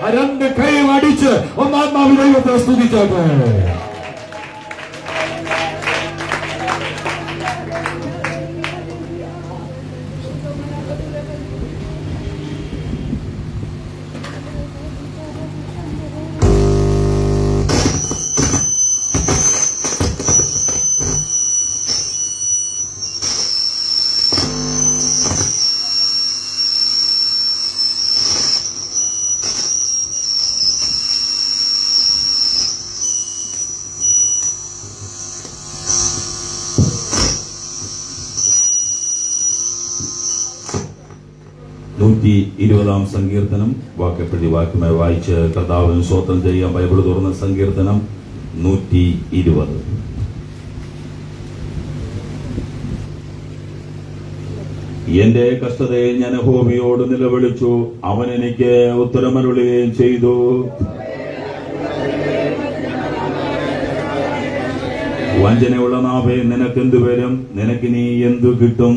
ആ രണ്ട് കൈയും അടിച്ച് ഒന്നാത്മാവിൽ ദൈവത്തെ സ്തുതിച്ചാട്ടെ.
സങ്കീർത്തനം വാക്യപ്രതി വാക്യമായി വായിച്ച് കർത്താവിന് സ്തോത്രം ചെയ്യാൻ ബൈബിൾ തുറന്ന സങ്കീർത്തനം 120. എന്റെ കഷ്ടതയെ ഞാൻ യഹോവയോട് നിലവിളിച്ചു, അവൻ എനിക്ക് ഉത്തരമരുളുകയും ചെയ്തു. വഞ്ചനയുള്ള നാവേ, നിനക്കെന്തു വരും? നിനക്ക് നീ എന്തു കിട്ടും?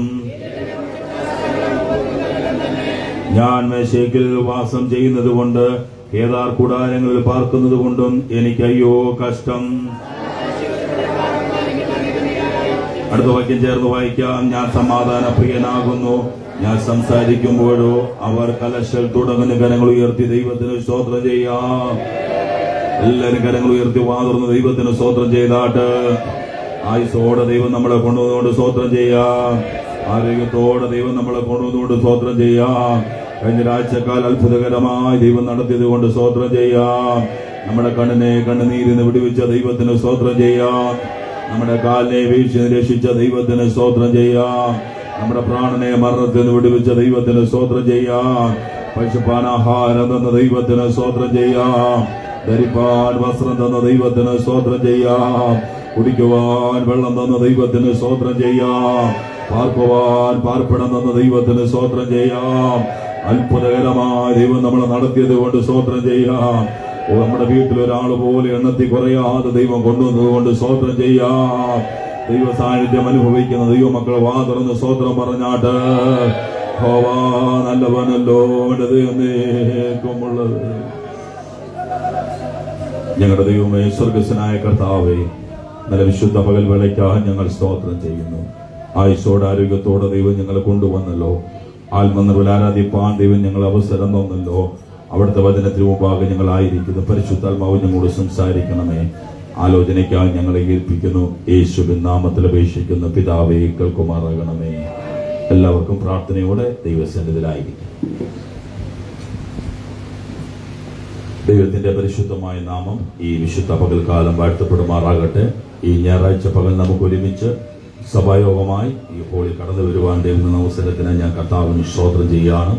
ഞാൻ മേശേക്കിൽ വാസം ചെയ്യുന്നത് കൊണ്ട്, കേദാർ കൂടാരങ്ങളിൽ പാർക്കുന്നത് കൊണ്ടും എനിക്ക് അയ്യോ കഷ്ടം. അടുത്ത വാക്യം ചേർന്ന് വായിക്കാം. ഞാൻ സമാധാന പ്രിയനാകുന്നു. ഞാൻ സംസാരിക്കുമ്പോഴോ അവർ കലശൽ തുടങ്ങുന്ന കരങ്ങൾ ഉയർത്തി ദൈവത്തിന് സ്തോത്രം ചെയ്യാം. എല്ലാവരും കരങ്ങൾ ഉയർത്തി വാതുറന്ന് ദൈവത്തിന് സ്തോത്രം ചെയ്താട്ട്. ആയുസോടെ ദൈവം നമ്മളെ കൊണ്ടുവന്നുകൊണ്ട് സ്തോത്രം ചെയ്യാം. ആരോഗ്യത്തോടെ ദൈവം നമ്മളെ കൊണ്ടുവന്നുകൊണ്ട് സ്തോത്രം ചെയ്യാം. കഴിഞ്ഞ രാഴ്ചക്കാൽ അത്ഭുതകരമായി ദൈവം നടത്തിയത് കൊണ്ട് സ്തോത്രം ചെയ്യാം. നമ്മുടെ കണ്ണുനീരിന്ന് വിടുവിച്ച ദൈവത്തിന് സ്തോത്രം ചെയ്യാം. നമ്മുടെ കാലിനെ വീഴ്ച രക്ഷിച്ച ദൈവത്തിന് സ്തോത്രം ചെയ്യാം. നമ്മുടെ പ്രാണനെ മരണത്തിൽ നിന്ന് വിടുവിച്ച ദൈവത്തിന് സ്തോത്രം ചെയ്യാം. ഭക്ഷിപ്പാൻ ആഹാരം തന്ന ദൈവത്തിന് സ്തോത്രം ചെയ്യാം. ധരിപ്പാൻ വസ്ത്രം തന്ന ദൈവത്തിന് സ്തോത്രം ചെയ്യാം. കുടിക്കുവാൻ വെള്ളം തന്ന ദൈവത്തിന് സ്തോത്രം ചെയ്യാം. പാർക്കുവാൻ പാർപ്പിടം തന്ന ദൈവത്തിന് സ്തോത്രം ചെയ്യാം. അത്ഭുതകരമായ ദൈവം നമ്മളെ നടത്തിയത് കൊണ്ട് സ്തോത്രം ചെയ്യാം. നമ്മുടെ വീട്ടിൽ ഒരാൾ പോലെ എണ്ണത്തിൽ കുറയാതെ ദൈവം കൊണ്ടുവന്നതുകൊണ്ട് സ്തോത്രം ചെയ്യാം. ദൈവ സാന്നിധ്യം അനുഭവിക്കുന്ന ദൈവമക്കൾ വാ തുറന്ന് സ്തോത്രം പറഞ്ഞാട്ട്. ഹോവാ നല്ലവനല്ലോ ദൈവമേക്കുമുള്ളത്. ഞങ്ങളുടെ ദൈവമേ, സ്വർഗസ്വനായ കർത്താവേ, നല്ല വിശുദ്ധ പകൽ വേളയ്ക്കായി ഞങ്ങൾ സ്തോത്രം ചെയ്യുന്നു. ആയുസ്സോടെ ആരോഗ്യത്തോടെ ദൈവം ഞങ്ങളെ കൊണ്ടുവന്നല്ലോ. ആത്മനിർവൽ ആരാധിപ്പാൻ ദൈവം ഞങ്ങൾ അവസരം തന്നല്ലോ. അവിടുത്തെ വചനത്തിന് മുമ്പാകെ ഞങ്ങളായിരിക്കുന്നു. പരിശുദ്ധാത്മാവ് ഞങ്ങളോട് സംസാരിക്കണമേ. ആലോചനയ്ക്കായി ഞങ്ങളെ ഏൽപ്പിക്കുന്നു. യേശുവിൻ നാമത്തിൽ അപേക്ഷിക്കുന്നു. പിതാവേ, കേൾക്കുമാറാകണമേ. എല്ലാവർക്കും പ്രാർത്ഥനയോടെ ദൈവസന്നിധിയിലായിരിക്കും. ദൈവത്തിന്റെ പരിശുദ്ധമായ നാമം ഈ വിശുദ്ധ പകൽക്കാലം വാഴ്ത്തപ്പെടുമാറാകട്ടെ. ഈ ഞായറാഴ്ച പകൽ നമുക്ക് ഒരുമിച്ച് സഭായോഗമായി ഈ ഹോളിൽ കടന്നു വരുവാൻ ദൈവം അവസരത്തിന് ഞാൻ കർത്താവിന് സ്തോത്രം ചെയ്യുകയാണ്.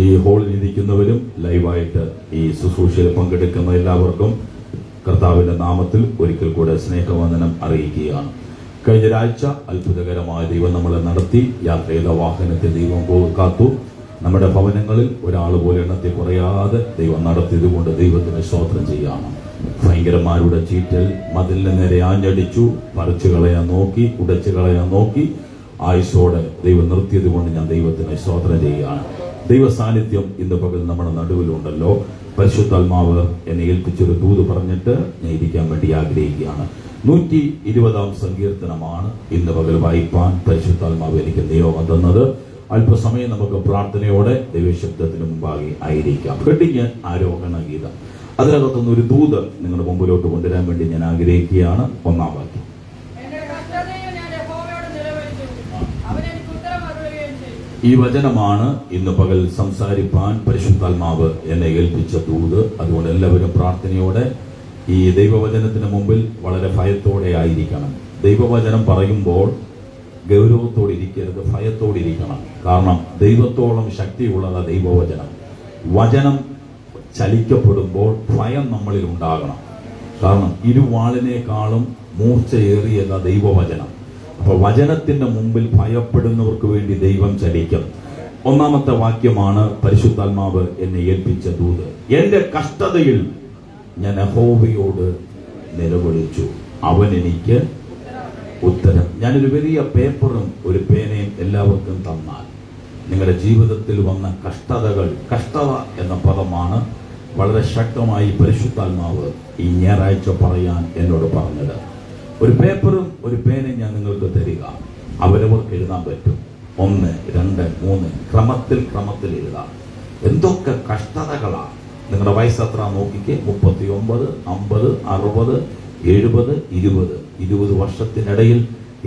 ഈ ഹോളിൽ ഇരിക്കുന്നവരും ലൈവായിട്ട് ഈ ശുശ്രൂഷയിൽ പങ്കെടുക്കുന്ന എല്ലാവർക്കും കർത്താവിന്റെ നാമത്തിൽ ഒരിക്കൽ കൂടെ സ്നേഹവന്ദനം അറിയിക്കുകയാണ്. കഴിഞ്ഞ ഒരാഴ്ച അത്ഭുതകരമായ ദൈവം നമ്മളെ നടത്തി. യാത്ര ചെയ്ത വാഹനത്തെ ദൈവം കാത്തു. നമ്മുടെ ഭവനങ്ങളിൽ ഒരാൾ പോലെ എണ്ണത്തിൽ കുറയാതെ ദൈവം നടത്തിയത് കൊണ്ട് ദൈവത്തിന് സ്തോത്രം ചെയ്യാണ്. ഭയങ്കരന്മാരുടെ ചീറ്റൽ മതിലിന് നേരെ ആഞ്ഞടിച്ചു, പറിച്ചു കളയാൻ നോക്കി, ഉടച്ചു കളയാൻ നോക്കി. ആയുസോടെ ദൈവം നിർത്തിയത് കൊണ്ട് ഞാൻ ദൈവത്തിന് സ്തോത്രം ചെയ്യുകയാണ്. ദൈവ സാന്നിധ്യം ഇന്ന് പകൽ നമ്മുടെ നടുവിലുണ്ടല്ലോ. പരിശുദ്ധാത്മാവ് എന്നെ ഏൽപ്പിച്ചൊരു ദൂത് പറഞ്ഞിട്ട് ഞാൻ ഇരിക്കാൻ വേണ്ടി ആഗ്രഹിക്കുകയാണ്. 120 സങ്കീർത്തനമാണ് ഇന്ന് പകൽ വായിപ്പാൻ പരിശുദ്ധാത്മാവ് എനിക്ക് നിയോഗം തന്നത്. അല്പസമയം നമുക്ക് പ്രാർത്ഥനയോടെ ദൈവശബ്ദത്തിന് മുമ്പാകെ ആയിരിക്കാം. വെഡിങ് ആരോഹണ ഗീതം, അതിനകത്തുനിന്ന് ഒരു ദൂത് നിങ്ങളുടെ മുമ്പിലോട്ട് കൊണ്ടുവരാൻ വേണ്ടി ഞാൻ ആഗ്രഹിക്കുകയാണ്. 1-ാം വാക്യം. ഈ വചനമാണ് ഇന്ന് പകൽ സംസാരിപ്പാൻ പരിശുദ്ധാത്മാവ് എന്നെ ഏൽപ്പിച്ച ദൂത്. അതുകൊണ്ട് എല്ലാവരും പ്രാർത്ഥനയോടെ ഈ ദൈവവചനത്തിന് മുമ്പിൽ വളരെ ഭയത്തോടെ ആയിരിക്കണം. ദൈവവചനം പറയുമ്പോൾ ഗൗരവത്തോടെ ഇരിക്കരുത്, ഭയത്തോടെ ഇരിക്കണം. കാരണം ദൈവത്തോളം ശക്തിയുള്ളതാ ദൈവവചനം. വചനം ചലിക്കപ്പെടുമ്പോൾ ഭയം നമ്മളിൽ ഉണ്ടാകണം. കാരണം ഇരുവാളിനേക്കാളും മൂർച്ചയേറിയതാ ദൈവവചനം. അപ്പൊ വചനത്തിന്റെ മുമ്പിൽ ഭയപ്പെടുന്നവർക്ക് വേണ്ടി ദൈവം ചലിക്കും. 1-ാമത്തെ വാക്യമാണ് പരിശുദ്ധാത്മാവ് എന്നെ ഏൽപ്പിച്ച ദൂത്. എന്റെ കഷ്ടതയിൽ ഞാൻ യഹോവയോട് നിലവിളിച്ചു, അവൻ എനിക്ക് ഉത്തരം. ഞാനൊരു വലിയ പേപ്പറും ഒരു പേനയും എല്ലാവർക്കും തന്നാൽ നിങ്ങളുടെ ജീവിതത്തിൽ വന്ന കഷ്ടതകൾ, കഷ്ടത എന്ന പദമാണ് വളരെ ശക്തമായി പരിശുദ്ധാത്മാവ് ഈ ഞായറാഴ്ച പറയാൻ എന്നോട് പറഞ്ഞത്. ഒരു പേപ്പറും ഒരു പേനയും ഞാൻ നിങ്ങൾക്ക് തരിക. അവരവർക്ക് എഴുതാൻ പറ്റും. 1, 2, 3 ക്രമത്തിൽ എഴുതാം. എന്തൊക്കെ കഷ്ടതകളാണ്. നിങ്ങളുടെ വയസ്സത്ര നോക്കിക്കേ. 39, 50, 60, 70, 20 വർഷത്തിനിടയിൽ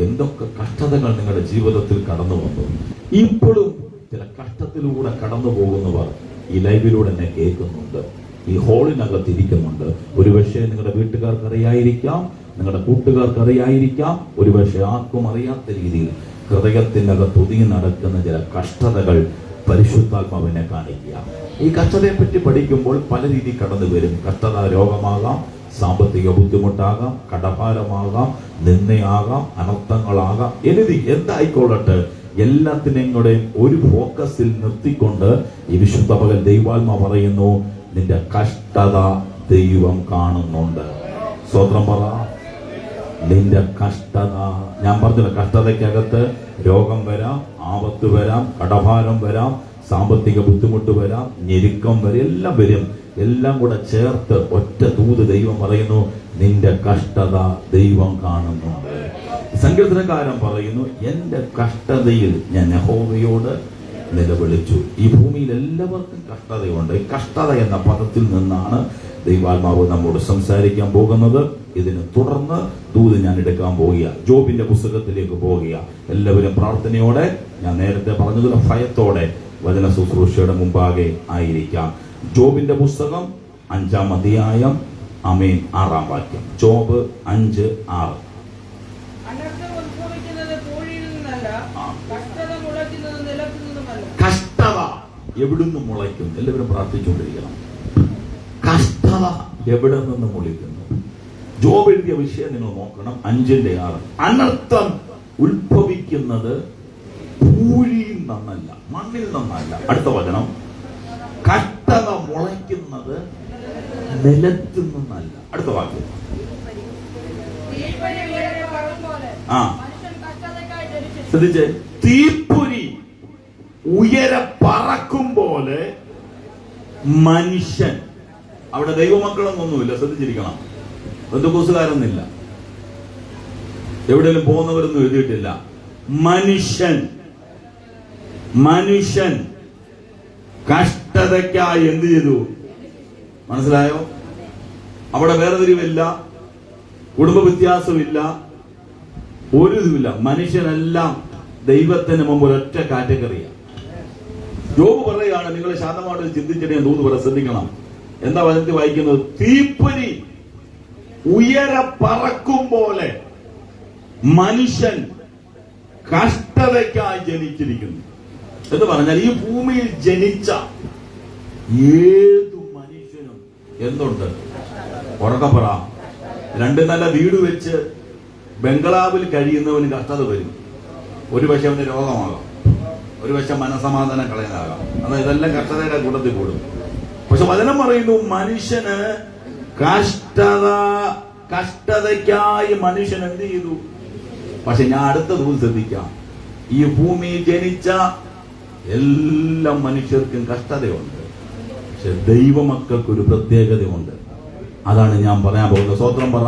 എന്തൊക്കെ കഷ്ടതകൾ നിങ്ങളുടെ ജീവിതത്തിൽ കടന്നു വന്നു. ഇപ്പോഴും ചില കഷ്ടത്തിലൂടെ കടന്നു പോകുന്നവർ ഈ ലൈവിലൂടെ എന്നെ കേൾക്കുന്നുണ്ട്, ഈ ഹോളിനകത്ത് ഇരിക്കുന്നുണ്ട്. ഒരുപക്ഷെ നിങ്ങളുടെ വീട്ടുകാർക്ക് അറിയായിരിക്കാം, നിങ്ങളുടെ കൂട്ടുകാർക്ക് അറിയായിരിക്കാം, ഒരുപക്ഷെ ആർക്കും അറിയാത്ത രീതിയിൽ ഹൃദയത്തിനകത്ത് ഒതുങ്ങി നടക്കുന്ന ചില കഷ്ടതകൾ പരിശുദ്ധാത്മാവിനെ കാണിക്കുക. ഈ കഷ്ടതയെ പറ്റി പഠിക്കുമ്പോൾ പല രീതിയിൽ കടന്നു വരും. കഷ്ടത രോഗമാകാം, സാമ്പത്തിക ബുദ്ധിമുട്ടാകാം, കടഭാരമാകാം, നിന്ദയാകാം, അനർത്ഥങ്ങളാകാം, എന്തായിക്കൊള്ളട്ടെ. എല്ലാത്തിനെയും കൂടെ ഒരു ഫോക്കസിൽ നിർത്തിക്കൊണ്ട് ഈ വിശുദ്ധ പകൽ ദൈവാത്മാ പറയുന്നു, നിന്റെ കഷ്ടത ദൈവം കാണുന്നുണ്ട്. സ്വതന്ത്രം പറ, നിന്റെ കഷ്ടത. ഞാൻ പറഞ്ഞില്ല, കഷ്ടതയ്ക്കകത്ത് രോഗം വരാം, ആപത്ത് വരാം, കടഭാരം വരാം, സാമ്പത്തിക ബുദ്ധിമുട്ട് വരാം, ഞെരുക്കം വരെ എല്ലാം വരും. എല്ലാം കൂടെ ചേർത്ത് ഒറ്റ ദൂത് ദൈവം പറയുന്നു, നിന്റെ കഷ്ടത ദൈവം കാണുന്നുണ്ട്. സങ്കീർത്തനക്കാരൻ പറയുന്നു, എന്റെ കഷ്ടതയിൽ ഞാൻ യഹോവയോട് നിലവിളിച്ചു. ഈ ഭൂമിയിൽ എല്ലാവർക്കും കഷ്ടതയുണ്ട്. ഈ കഷ്ടത എന്ന പദത്തിൽ നിന്നാണ് ദൈവാത്മാവ് നമ്മോട് സംസാരിക്കാൻ പോകുന്നത്. ഇതിന് തുടർന്ന് ദൂത് ഞാൻ എടുക്കാൻ പോവുക, ജോബിന്റെ പുസ്തകത്തിലേക്ക് പോവുക. എല്ലാവരും പ്രാർത്ഥനയോടെ, ഞാൻ നേരത്തെ പറഞ്ഞതുപോലെ ഭയത്തോടെ വചന ശുശ്രൂഷയുടെ മുമ്പാകെ ആയിരിക്കാം. ജോബിന്റെ പുസ്തകം 5-ാം അധ്യായം, ആമേൻ, 6-ാം വാക്യം. ജോബ് 5:6. കഷ്ടത എവിടുന്ന് മുളയ്ക്കും? എല്ലാവരും പ്രാർത്ഥിച്ചുകൊണ്ടിരിക്കണം. കഷ്ടത എവിടെ നിന്ന് മുളയ്ക്കുന്നു? ജോബ് എഴുതിയ വിഷയം നിങ്ങൾ നോക്കണം. 5:6. അനർത്ഥം ഉത്ഭവിക്കുന്നത് പൂഴിയിൽ നിന്നല്ല, മണ്ണിൽ നിന്നല്ല. അടുത്ത വചനം, കഷ്ടത മുളയ്ക്കുന്നത് നിലത്തു നിന്നല്ല. അടുത്ത വാക്യം, ശ്രദ്ധിച്ചേ, തീപ്പൊരി ഉയരെ പറക്കും പോലെ മനുഷ്യൻ. അവിടെ ദൈവമക്കളൊന്നൊന്നുമില്ല, ശ്രദ്ധിച്ചിരിക്കണം. ബന്ധുക്കൂസുകാരൊന്നുമില്ല, എവിടെയെങ്കിലും പോകുന്നവരൊന്നും എഴുതിയിട്ടില്ല. മനുഷ്യൻ കഷ്ടതയ്ക്കായി എന്ത് ചെയ്തു? മനസ്സിലായോ? അവിടെ വേർതിരിവില്ല, കുടുംബ വ്യത്യാസമില്ല, ഒരു ഇതുമില്ല. മനുഷ്യനെല്ലാം ദൈവത്തിന് മുമ്പ് ഒരൊറ്റ കാറ്റഗറിയാണ്. ജോബ് പറയുകയാണ്, നിങ്ങൾ ശാന്തമായിട്ട് ചിന്തിച്ചിട്ട് ഞാൻ തോന്നുന്നു, ശ്രദ്ധിക്കണം. എന്താ വചനത്തിൽ വായിക്കുന്നത്? തീപ്പൊരി ഉയരെ പറക്കും പോലെ മനുഷ്യൻ കഷ്ടതയ്ക്കായി ജനിച്ചിരിക്കുന്നു എന്ന് പറഞ്ഞാൽ, ഈ ഭൂമിയിൽ ജനിച്ച ഏതു മനുഷ്യനും എന്തുണ്ട്? ഉറക്കെ പറ. 2 നല്ല വീട് വെച്ച് ബംഗ്ലാവിൽ കഴിയുന്നവന് കഷ്ടത വരും. ഒരു പക്ഷെ അവന് രോഗമാകാം, ഒരു പക്ഷെ മനസമാധാനം കളയാനാകാം. അത് ഇതെല്ലാം കഷ്ടതയുടെ കൂട്ടത്തിൽ കൂടും. പക്ഷെ വചനം പറയുന്നു, മനുഷ്യന് കഷ്ടതയ്ക്കായി മനുഷ്യൻ എന്ത് ചെയ്തു? പക്ഷെ ഞാൻ അടുത്ത ദിവസം ശ്രദ്ധിക്കാം, ഈ ഭൂമിയിൽ ജനിച്ച എല്ലാ മനുഷ്യർക്കും കഷ്ടതയുണ്ട്. പക്ഷെ ദൈവമക്കൾക്ക് ഒരു പ്രത്യേകതയുണ്ട്. അതാണ് ഞാൻ പറയാൻ പോകുന്നത്. സ്വത്രം പറ.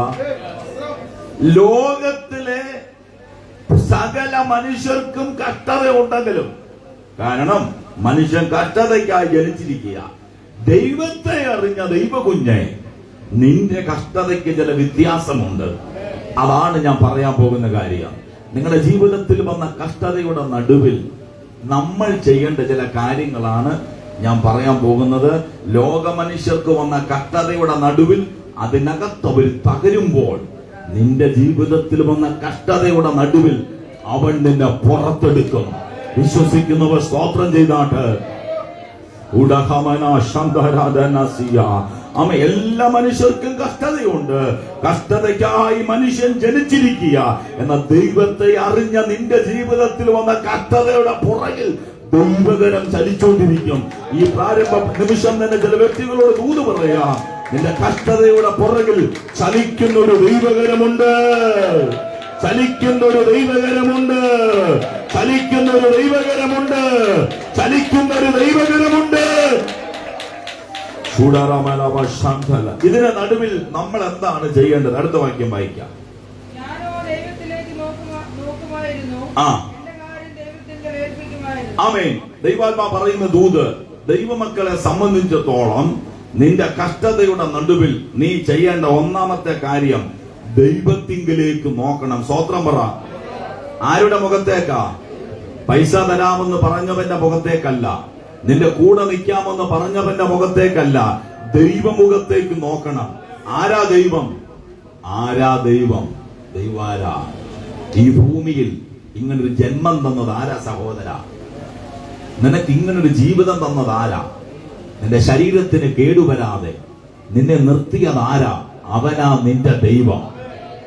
ലോകത്തിലെ സകല മനുഷ്യർക്കും കഷ്ടതയുണ്ടെങ്കിലും, കാരണം മനുഷ്യൻ കഷ്ടതയ്ക്കായി ജനിച്ചിരിക്കുക. ദൈവത്തെ അറിഞ്ഞ ദൈവകുഞ്ഞെ, നിന്റെ കഷ്ടതയ്ക്ക് ചില വ്യത്യാസമുണ്ട്. അതാണ് ഞാൻ പറയാൻ പോകുന്ന കാര്യം. നിങ്ങളുടെ ജീവിതത്തിൽ വന്ന കഷ്ടതയുടെ നടുവിൽ നമ്മൾ ചെയ്യേണ്ട ചില കാര്യങ്ങളാണ് ഞാൻ പറയാൻ പോകുന്നത്. ലോകമനുഷ്യർക്ക് വന്ന കഷ്ടതയുടെ നടുവിൽ അതിനകത്ത് അവർ തകരുമ്പോൾ, നിന്റെ ജീവിതത്തിൽ വന്ന കഷ്ടതയുടെ നടുവിൽ അവൻ നിന്നെ പുറത്തെടുക്കും. വിശ്വസിക്കുന്നവർ സ്തോത്രം ചെയ്താട്ട്. എല്ലാ മനുഷ്യർക്കും കഷ്ടതയുണ്ട്. കഷ്ടതയ്ക്കായി മനുഷ്യൻ ജനിച്ചിരിക്കുക. എന്നാൽ ദൈവത്തെ അറിഞ്ഞ നിന്റെ ജീവിതത്തിൽ വന്ന കഷ്ടതയുടെ പുറകിൽ ദൈവകരം ചലിച്ചുകൊണ്ടിരിക്കും. ഈ പ്രാരംഭ നിമിഷം തന്നെ ചില വ്യക്തികളോട് ദൂത് പറയാ, നിന്റെ കഷ്ടതയുടെ പുറകിൽ ചലിക്കുന്നൊരു ദൈവകരമുണ്ട്, ചലിക്കുന്നൊരു ദൈവകരമുണ്ട്, ചലിക്കുന്നൊരു ദൈവകരമുണ്ട്, ചലിക്കുന്നൊരു ദൈവകരമുണ്ട്. ഇതിന് നടുവിൽ നമ്മൾ എന്താണ് ചെയ്യേണ്ടത്? അടുത്ത വാക്യം വായിക്കാം. ആമേൻ. ദൈവാത്മാ പറയുന്ന ദൂത്, ദൈവമക്കളെ സംബന്ധിച്ചിടത്തോളം നിന്റെ കഷ്ടതയുടെ നടുവിൽ നീ ചെയ്യേണ്ട ഒന്നാമത്തെ കാര്യം, ദൈവത്തിങ്കിലേക്ക് നോക്കണം. സ്വത്രം പറ. ആരുടെ മുഖത്തേക്കാ? പൈസ തരാമെന്ന് പറഞ്ഞവന്റെ മുഖത്തേക്കല്ല, നിന്റെ കൂടെ നിൽക്കാമെന്ന് പറഞ്ഞവന്റെ മുഖത്തേക്കല്ല, ദൈവമുഖത്തേക്ക് നോക്കണം. ആരാ ദൈവം? ആരാ ദൈവം? ദൈവാരാ? ഈ ഭൂമിയിൽ ഇങ്ങനൊരു ജന്മം തന്നത് ആരാ സഹോദര? നിനക്ക് ഇങ്ങനൊരു ജീവിതം തന്നത് ആരാ? നിന്റെ ശരീരത്തിന് കേടുവരാതെ നിന്നെ നിർത്തിയത് ആരാ? അവനാ നിന്റെ ദൈവം.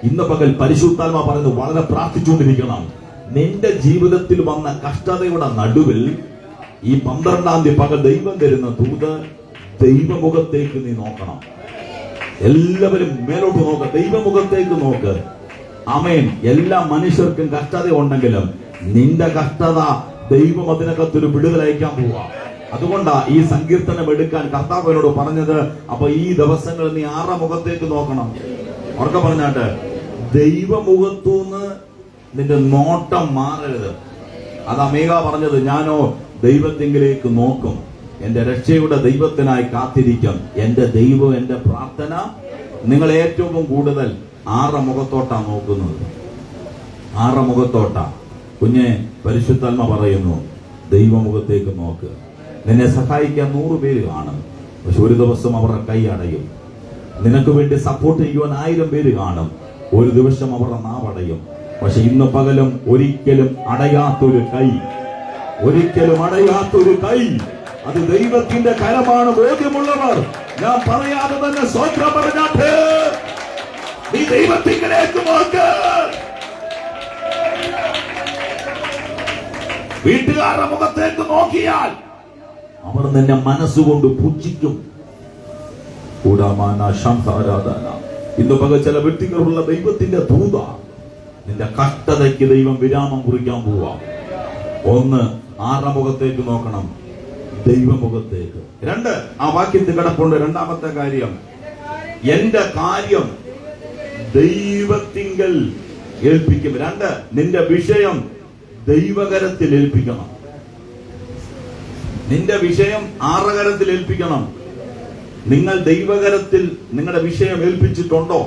ഇന്ന് പകൽ പരിശുദ്ധാത്മാ പറയുന്നത്, വളരെ പ്രാർത്ഥിച്ചുകൊണ്ടിരിക്കണം. നിന്റെ ജീവിതത്തിൽ വന്ന കഷ്ടതയുടെ നടുവിൽ ഈ 12-ാം തീയതി പകൽ ദൈവം തരുന്ന ദൂത്, ദൈവമുഖത്തേക്ക് നീ നോക്കണം. എല്ലാവരും മേലോട്ട് നോക്ക, ദൈവമുഖത്തേക്ക് നോക്ക്. ആമേൻ. എല്ലാ മനുഷ്യർക്കും കഷ്ടത ഉണ്ടെങ്കിലും നിന്റെ കഷ്ടത ദൈവം അതിനകത്തൊരു വിടുതലയക്കാൻ പോവാ. അതുകൊണ്ടാ ഈ സങ്കീർത്തനം എടുക്കാൻ കർത്താവിനോട് പറഞ്ഞത്. അപ്പൊ ഈ ദിവസങ്ങളിൽ നീ ആരുടെ മുഖത്തേക്ക് നോക്കണം? ഉറക്കെ പറഞ്ഞാട്ട്, ദൈവമുഖത്തൂന്ന് നിന്റെ നോട്ടം മാറരുത്. അത് അമേക പറഞ്ഞത്. ഞാനോ ദൈവത്തിങ്കിലേക്ക് നോക്കും, എന്റെ രക്ഷയുടെ ദൈവത്തിനായി കാത്തിരിക്കും. എന്റെ ദൈവം, എന്റെ പ്രാർത്ഥന. നിങ്ങൾ ഏറ്റവും കൂടുതൽ ആരുടെ മുഖത്തോട്ടാ നോക്കുന്നത്? ആരുടെ മുഖത്തോട്ടാ? കുഞ്ഞെ, പരിശുദ്ധാത്മ പറയുന്നു, ദൈവമുഖത്തേക്ക് നോക്ക്. നിന്നെ സഹായിക്കാൻ 100 പേര് കാണും, പക്ഷെ ഒരു ദിവസം അവരുടെ കൈ അടയും. നിനക്ക് വേണ്ടി സപ്പോർട്ട് ചെയ്യുവാൻ 1000 പേര് കാണും, ഒരു ദിവസം അവരുടെ നാവടയും. പക്ഷെ ഇന്ന് പകലും ഒരിക്കലും അടയാത്തൊരു കൈ, ഒരിക്കലും അടയാത്തൊരു കൈ, അത് ദൈവത്തിന്റെ കരമാണ്. ബോധ്യമുള്ളവർ ഞാൻ പറയാതെ തന്നെ സ്വത്രം പറഞ്ഞാട്ട് നീ ദൈവത്തിലേക്ക് നോക്ക്. വീട്ടുകാരുടെ മുഖത്തേക്ക് നോക്കിയാൽ അവർ നിന്നെ മനസ്സുകൊണ്ട് പുച്ഛിക്കും. ഇന്ന് പകൽ ചില വ്യക്തികളുള്ള ദൈവത്തിന്റെ ദൂത, നിന്റെ കഷ്ടതയ്ക്ക് ദൈവം വിരാമം കുറിക്കാൻ പോവാ. ഒന്ന്, ആരുടെ മുഖത്തേക്ക് നോക്കണം? ദൈവമുഖത്തേക്ക്. 2, ആ വാക്യത്തിൽ കിടപ്പുണ്ട്. രണ്ടാമത്തെ കാര്യം, എന്റെ കാര്യം ദൈവത്തിങ്കൽ ഏൽപ്പിക്കും. 2, നിന്റെ വിഷയം ദൈവകരത്തിൽ ഏൽപ്പിക്കണം. നിന്റെ വിഷയം ആരുടെ കരത്തിൽ ഏൽപ്പിക്കണം? നിങ്ങൾ ദൈവകരത്തിൽ നിങ്ങളുടെ വിഷയം ഏൽപ്പിച്ചിട്ടുണ്ടോ?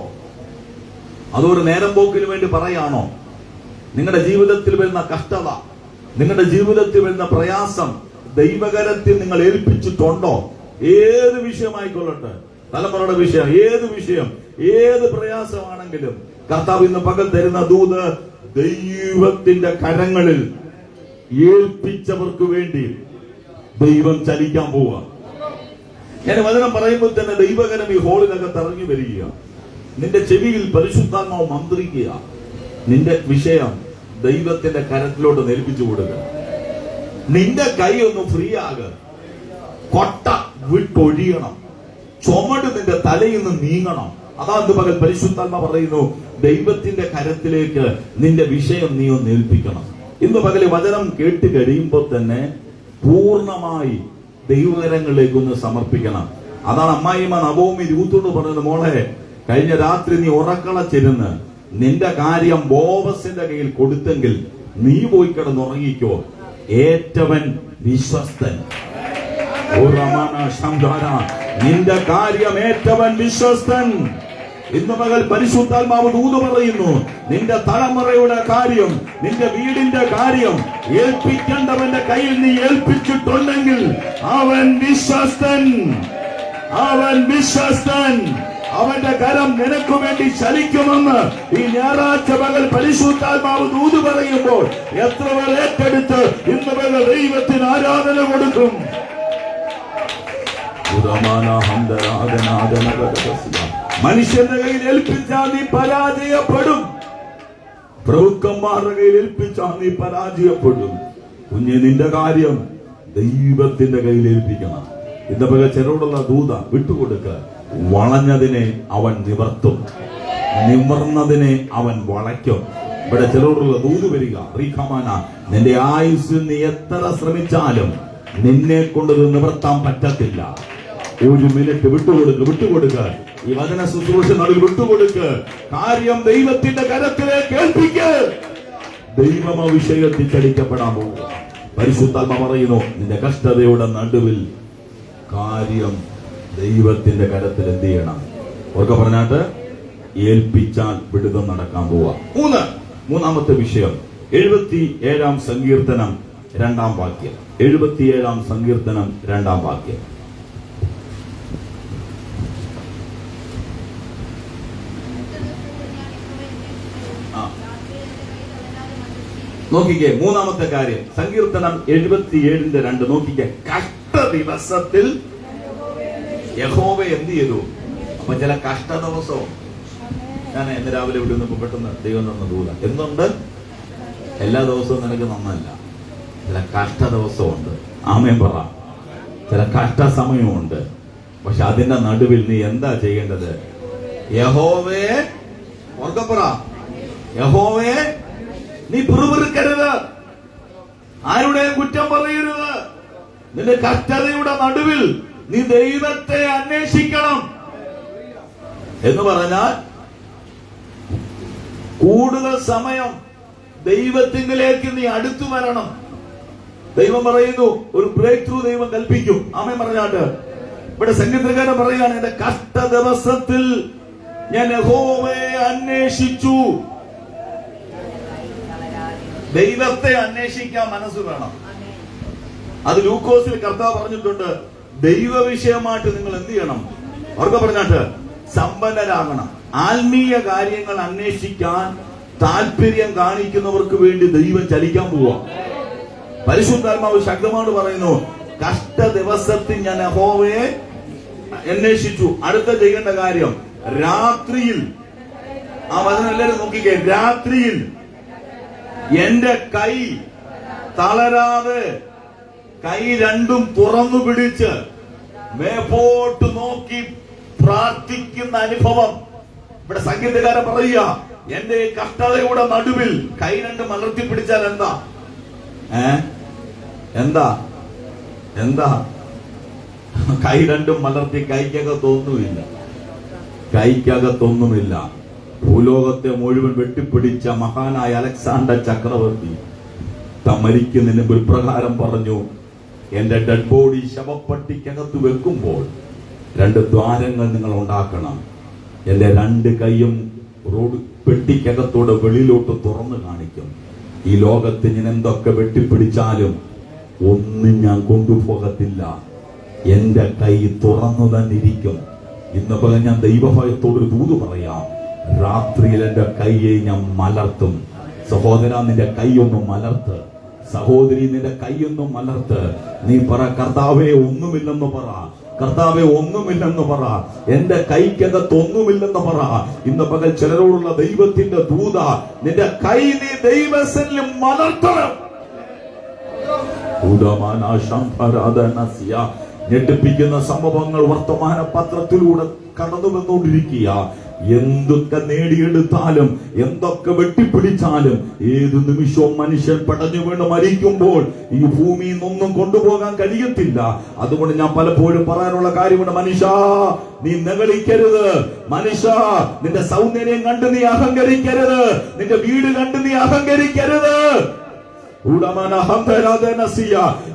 അതൊരു നേരം പോക്കിന് വേണ്ടി പറയാണോ? നിങ്ങളുടെ ജീവിതത്തിൽ വരുന്ന കഷ്ടത, നിങ്ങളുടെ ജീവിതത്തിൽ വരുന്ന പ്രയാസം ദൈവകരത്തിൽ നിങ്ങൾ ഏൽപ്പിച്ചിട്ടുണ്ടോ? ഏത് വിഷയമായിക്കൊള്ളട്ടെ, തലമുറയുടെ വിഷയം, ഏത് വിഷയം, ഏത് പ്രയാസമാണെങ്കിലും കർത്താവ് ഇന്ന് പകൽ തരുന്ന ദൂത്, ദൈവത്തിന്റെ കരങ്ങളിൽ ഏൽപ്പിച്ചവർക്ക് വേണ്ടി ദൈവം ചലിക്കാൻ പോവുക. ഞാൻ വചനം പറയുമ്പോൾ തന്നെ ദൈവകരം ഈ ഹോളിനകത്ത് ഇറങ്ങി വരിക. നിന്റെ ചെവിയിൽ പരിശുദ്ധാത്മാവ് മന്ത്രിക്കുക. നിന്റെ വിഷയം ദൈവത്തിന്റെ കരത്തിലോട്ട് ഏൽപ്പിച്ചു കൊടുക്കുക. നിന്റെ കൈ ഒന്ന് ഫ്രീ ആകുക. കൊട്ട വിട്ടൊഴിയണം. ചുമട് നിന്റെ തലയിൽ നിന്ന് നീങ്ങണം. അതാ ഇന്ന് പകൽ പരിശുദ്ധാത്മ പറയുന്നു, ദൈവത്തിന്റെ കരത്തിലേക്ക് നിന്റെ വിഷയം നീ ഒന്ന് ഏൽപ്പിക്കണം. ഇന്ന് പകല് വചനം കേട്ട് കഴിയുമ്പോൾ തന്നെ പൂർണ്ണമായി ദൈവകരങ്ങളിലേക്ക് ഒന്ന് സമർപ്പിക്കണം. അതാണ് അമ്മായിമ്മ നവോമി രൂത്തോട് പറഞ്ഞത്, മോളെ കഴിഞ്ഞ രാത്രി നീ ഉറക്കളച്ചിരുന്ന് നിന്റെ കാര്യം ബോവസിന്റെ കയ്യിൽ കൊടുത്തെങ്കിൽ നീ പോയി കിടന്നുറങ്ങിക്കോ. ഏറ്റവൻ വിശ്വസ്തൻ. നിന്റെ കാര്യം ഏറ്റവൻ വിശ്വസ്തൻ. ഇന്ന് പകൽ പരിശുദ്ധാത്മാവ് ദൂത് പറയുന്നു, നിന്റെ തലമുറയുടെ കാര്യം, നിന്റെ വീടിന്റെ കാര്യം ഏൽപ്പിക്കേണ്ടവന്റെ കയ്യിൽ നീ ഏൽപ്പിച്ചിട്ടുണ്ടെങ്കിൽ അവൻ വിശ്വസ്തൻ. അവൻ വിശ്വസ്തൻ. അവന്റെ കരം നിനക്ക് വേണ്ടി ചലിക്കുമെന്ന് ഈ ഞായറാഴ്ച പകൽ പരിശുദ്ധാത്മാവ് ദൂത് പറയുമ്പോൾ എത്ര പേർ ഏറ്റെടുത്ത് ഇന്ന് പകൽ ദൈവത്തിന് ആരാധന കൊടുക്കും? മനുഷ്യന്റെ കയ്യിൽ ഏൽപ്പിച്ചാൽ നീ പരാജയപ്പെടും. പ്രഭുക്കന്മാരുടെ കയ്യിൽ ഏൽപ്പിച്ചാൽ നീ പരാജയപ്പെടും. കുഞ്ഞെ, നിന്റെ കാര്യം ദൈവത്തിന്റെ കയ്യിൽ ഏൽപ്പിക്കണം. ഇന്ന് പകൽ ചിലരോടുള്ള ദൂത വിട്ടുകൊടുക്ക. വളഞ്ഞതിനെ അവൻ നിവർത്തും, നിവർന്നതിനെ അവൻ വളയ്ക്കും. ഇവിടെ ചിലരോടുള്ള ദൂത് വരിക, റീഖമാന, നിന്റെ ആയുസ്സിൽ നീ എത്ര ശ്രമിച്ചാലും നിന്നെ കൊണ്ട് നിവർത്താൻ പറ്റത്തില്ല. ഒരു മിനിറ്റ് വിട്ടുകൊടുക്ക. ഈ വചന ശുശ്രൂഷ നടുവിൽ വിട്ടുകൊടുക്ക്. കാര്യം ദൈവത്തിന്റെ കരത്തിലേക്ക് ഏൽപ്പിക്ക്. ദൈവം ആ വിഷയത്തിൽ ചലിക്കപ്പെടാൻ പോകുക. പരിശുദ്ധാത്മ പറയുന്നു, നിന്റെ കഷ്ടതയുടെ നടുവിൽ കാര്യം ദൈവത്തിന്റെ കരത്തിൽ എന്ത് ചെയ്യണം? ഓർക്ക പറഞ്ഞാട്ട് ഏൽപ്പിച്ചാൽ വിടുതൽ നടക്കാൻ പോവാ. മൂന്നാമത്തെ വിഷയം 77 സങ്കീർത്തനം 2 വാക്യം. 77 സങ്കീർത്തനം 2 വാക്യം. നോക്കിക്കേ, മൂന്നാമത്തെ കാര്യം സങ്കീർത്തനം 77:2 നോക്കിക്കേ. കഷ്ട ദിവസത്തിൽ യഹോവ എന്ത് ചെയ്തു? അപ്പൊ ചില കഷ്ട ദിവസവും, ഞാൻ ഇന്ന് രാവിലെ ഇവിടെ നിന്നപ്പോ പെട്ടെന്ന് ദൈവം തന്ന ദൂത എന്തുണ്ട്? എല്ലാ ദിവസവും നിനക്ക് നന്നല്ല, ചില കഷ്ട ദിവസമുണ്ട്. ആമേൻ പറ. ചില കഷ്ട സമയമുണ്ട്. പക്ഷെ അതിന്റെ നടുവിൽ നീ എന്താ ചെയ്യേണ്ടത്? യഹോവേ, ഓർക്കപ്പറ, യഹോവേ നീ പിറുപിറുക്കരുത്, ആരുടെയും കുറ്റം പറയരുത്. നിന്റെ കഷ്ടതയുടെ നടുവിൽ നീ ദൈവത്തെ അന്വേഷിക്കണം. എന്ന് പറഞ്ഞാൽ കൂടുതൽ സമയം ദൈവത്തിലേക്ക് നീ അടുത്തു വരണം. ദൈവം പറയുന്നു, ഒരു ബ്രേക്ക് ത്രൂ ദൈവം കൽപ്പിക്കും. ആമേൻ പറഞ്ഞാട്ട് ഇവിടെ സംഗീതകാരൻ പറയുകയാണ്, എന്റെ കഷ്ട ദിവസത്തിൽ ഞാൻ യഹോവയെ അന്വേഷിച്ചു. ദൈവത്തെ അന്വേഷിക്കാൻ മനസ്സ് വേണം. അത് ലൂക്കോസിൽ കർത്താവ് പറഞ്ഞിട്ടുണ്ട്, ദൈവ വിഷയമായിട്ട് നിങ്ങൾ എന്ത് ചെയ്യണം? അവർക്ക് പറഞ്ഞാട്ട് സമ്പന്നരാകണം. ആത്മീയ കാര്യങ്ങൾ അന്വേഷിക്കാൻ താല്പര്യം കാണിക്കുന്നവർക്ക് വേണ്ടി ദൈവം ചലിക്കാൻ പോവാ. പരിശുദ്ധാത്മാവ് ശക്തമായിട്ട് പറയുന്നു, കഷ്ട ദിവസത്തിൽ ഞാൻ യഹോവയെ അന്വേഷിച്ചു. അടുത്ത ചെയ്യേണ്ട കാര്യം, രാത്രിയിൽ, ആ വചനം എല്ലാവരും നോക്കിക്കേ, രാത്രിയിൽ എന്റെ കൈ തളരാതെ കൈ രണ്ടും തുറന്നു പിടിച്ച് മേപ്പോട്ട് നോക്കി പ്രാർത്ഥിക്കുന്ന അനുഭവം. ഇവിടെ സംഗീതകാരൻ പറയുക, എന്റെ കഷ്ടതയുടെ നടുവിൽ കൈ രണ്ട് മലർത്തി പിടിച്ചാൽ എന്താ? എന്താ കൈ രണ്ടും മലർത്തി കൈക്കകത്തൊന്നുമില്ല. ഭൂലോകത്തെ മുഴുവൻ വെട്ടിപ്പിടിച്ച മഹാനായ അലക്സാണ്ടർ ചക്രവർത്തി മരിക്കുന്നതിന് മുമ്പ് പ്രകാരം പറഞ്ഞു, എന്റെ ഡെഡ് ബോഡി ശവപ്പെട്ടിക്കകത്ത് വെക്കുമ്പോൾ 2 ദ്വാരങ്ങൾ നിങ്ങൾ ഉണ്ടാക്കണം. എന്റെ 2 കൈയും റോഡ് പെട്ടിക്കകത്തോടെ വെളിയിലോട്ട് തുറന്നു കാണിക്കും. ഈ ലോകത്ത് ഞാൻ എന്തൊക്കെ വെട്ടിപ്പിടിച്ചാലും ഒന്നും ഞാൻ കൊണ്ടുപോകത്തില്ല. എന്റെ കൈ തുറന്നു തന്നിരിക്കും. ഇന്ന് പോലെ ഞാൻ ദൈവഭയത്തോടൊരു ദൂത് പറയാം, രാത്രിയിൽ എന്റെ കൈയെ ഞാൻ മലർത്തും. സഹോദര, നിന്റെ കൈയൊന്ന് മലർത്ത്. സഹോദരി, നിന്റെ കൈയൊന്നും മലർത്ത്. നീ പറ, കർത്താവേ ഒന്നുമില്ലെന്ന് പറ. കർത്താവെ ഒന്നുമില്ലെന്ന് പറ. എന്റെ കൈക്കകത്ത് ഒന്നുമില്ലെന്ന് പറ. ഇന്ന് പകൽ ചിലരോടുള്ള ദൈവത്തിന്റെ ദൂത, നിന്റെ കൈ നീ ദൈവസന്നിധിയിൽ മലർത്തണം. ഞെട്ടിപ്പിക്കുന്ന സംഭവങ്ങൾ വർത്തമാന പത്രത്തിലൂടെ കടന്നു വന്നുകൊണ്ടിരിക്കുക. എന്തൊക്കെ നേടിയെടുത്താലും, എന്തൊക്കെ വെട്ടിപ്പിടിച്ചാലും, ഏതു നിമിഷവും മനുഷ്യൻ പടഞ്ഞു വീണ് മരിക്കുമ്പോൾ ഈ ഭൂമിയിൽ നിന്നൊന്നും കൊണ്ടുപോകാൻ കഴിയത്തില്ല. അതുകൊണ്ട് ഞാൻ പലപ്പോഴും പറയാനുള്ള കാര്യമുണ്ട്, മനുഷ്യ നീ നെകളിക്കരുത്. മനുഷ്യ നിന്റെ സൗന്ദര്യം കണ്ട് നീ അഹങ്കരിക്കരുത്. നിന്റെ വീട് കണ്ട് നീ അഹങ്കരിക്കരുത്.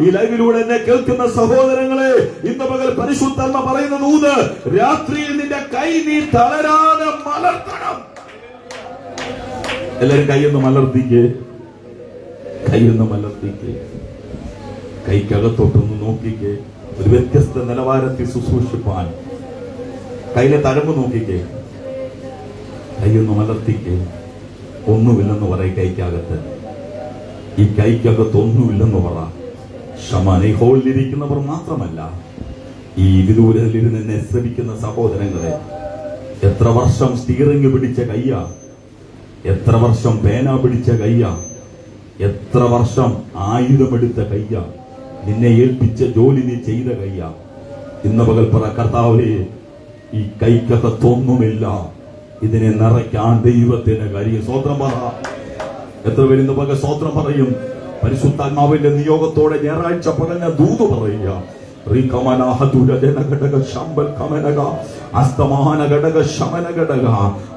ഈ ലൈവിലൂടെ എന്നെ കേൾക്കുന്ന സഹോദരങ്ങളെ, ഇന്ന് പകൽ പരിശുദ്ധാത്മ പറയുന്ന ദൂത്, രാത്രിയിൽ നിന്റെ കൈ നീ തളരാതെ മലർത്തണം. എല്ലാരും കൈയൊന്ന് മലർത്തിക്ക്, കൈയൊന്ന് മലർത്തിക്ക്, കൈക്കകത്തോട്ടൊന്ന് നോക്കിക്ക്. ഒരു വ്യത്യസ്ത നിലവാരത്തിൽ ശുശ്രൂഷിപ്പാൻ കയ്യിലെ തഴമ്പ് നോക്കിക്ക്, കൈയൊന്ന് മലർത്തിക്ക്. ഒന്നുമില്ലെന്ന് പറയും കൈക്കകത്ത്. ഈ കൈക്കകത്ത് ഒന്നുമില്ലെന്ന് പറ. ക്ഷമാനെ ഹോളിലിരിക്കുന്നവർ മാത്രമല്ല, ഈ വിദൂരത്തിലിരുന്ന് എന്നെ ശ്രമിക്കുന്ന സഹോദരങ്ങളെ, എത്ര വർഷം സ്റ്റിയറിംഗ് പിടിച്ച കയ്യ, എത്ര വർഷം പേന പിടിച്ച കയ്യ, എത്ര വർഷം ആയുധമെടുത്ത കയ്യ, നിന്നെ ഏൽപ്പിച്ച ജോലി നീ ചെയ്ത കയ്യ. ഇന്ന് പകൽ പറ, കർത്താവേ ഈ കൈക്കകത്തൊന്നുമില്ല, ഇതിനെ നിറയ്ക്കാൻ ദൈവത്തിന് കഴിയും. സ്വന്തം പറ. എത്ര പേര് ഇന്ന് പകൽ സ്തോത്രം പറയും? പരിശുദ്ധാത്മാവിന്റെ നിയോഗത്തോടെ ഞായറാഴ്ച പകൽ ഞാൻ ദൂത് പറയുക.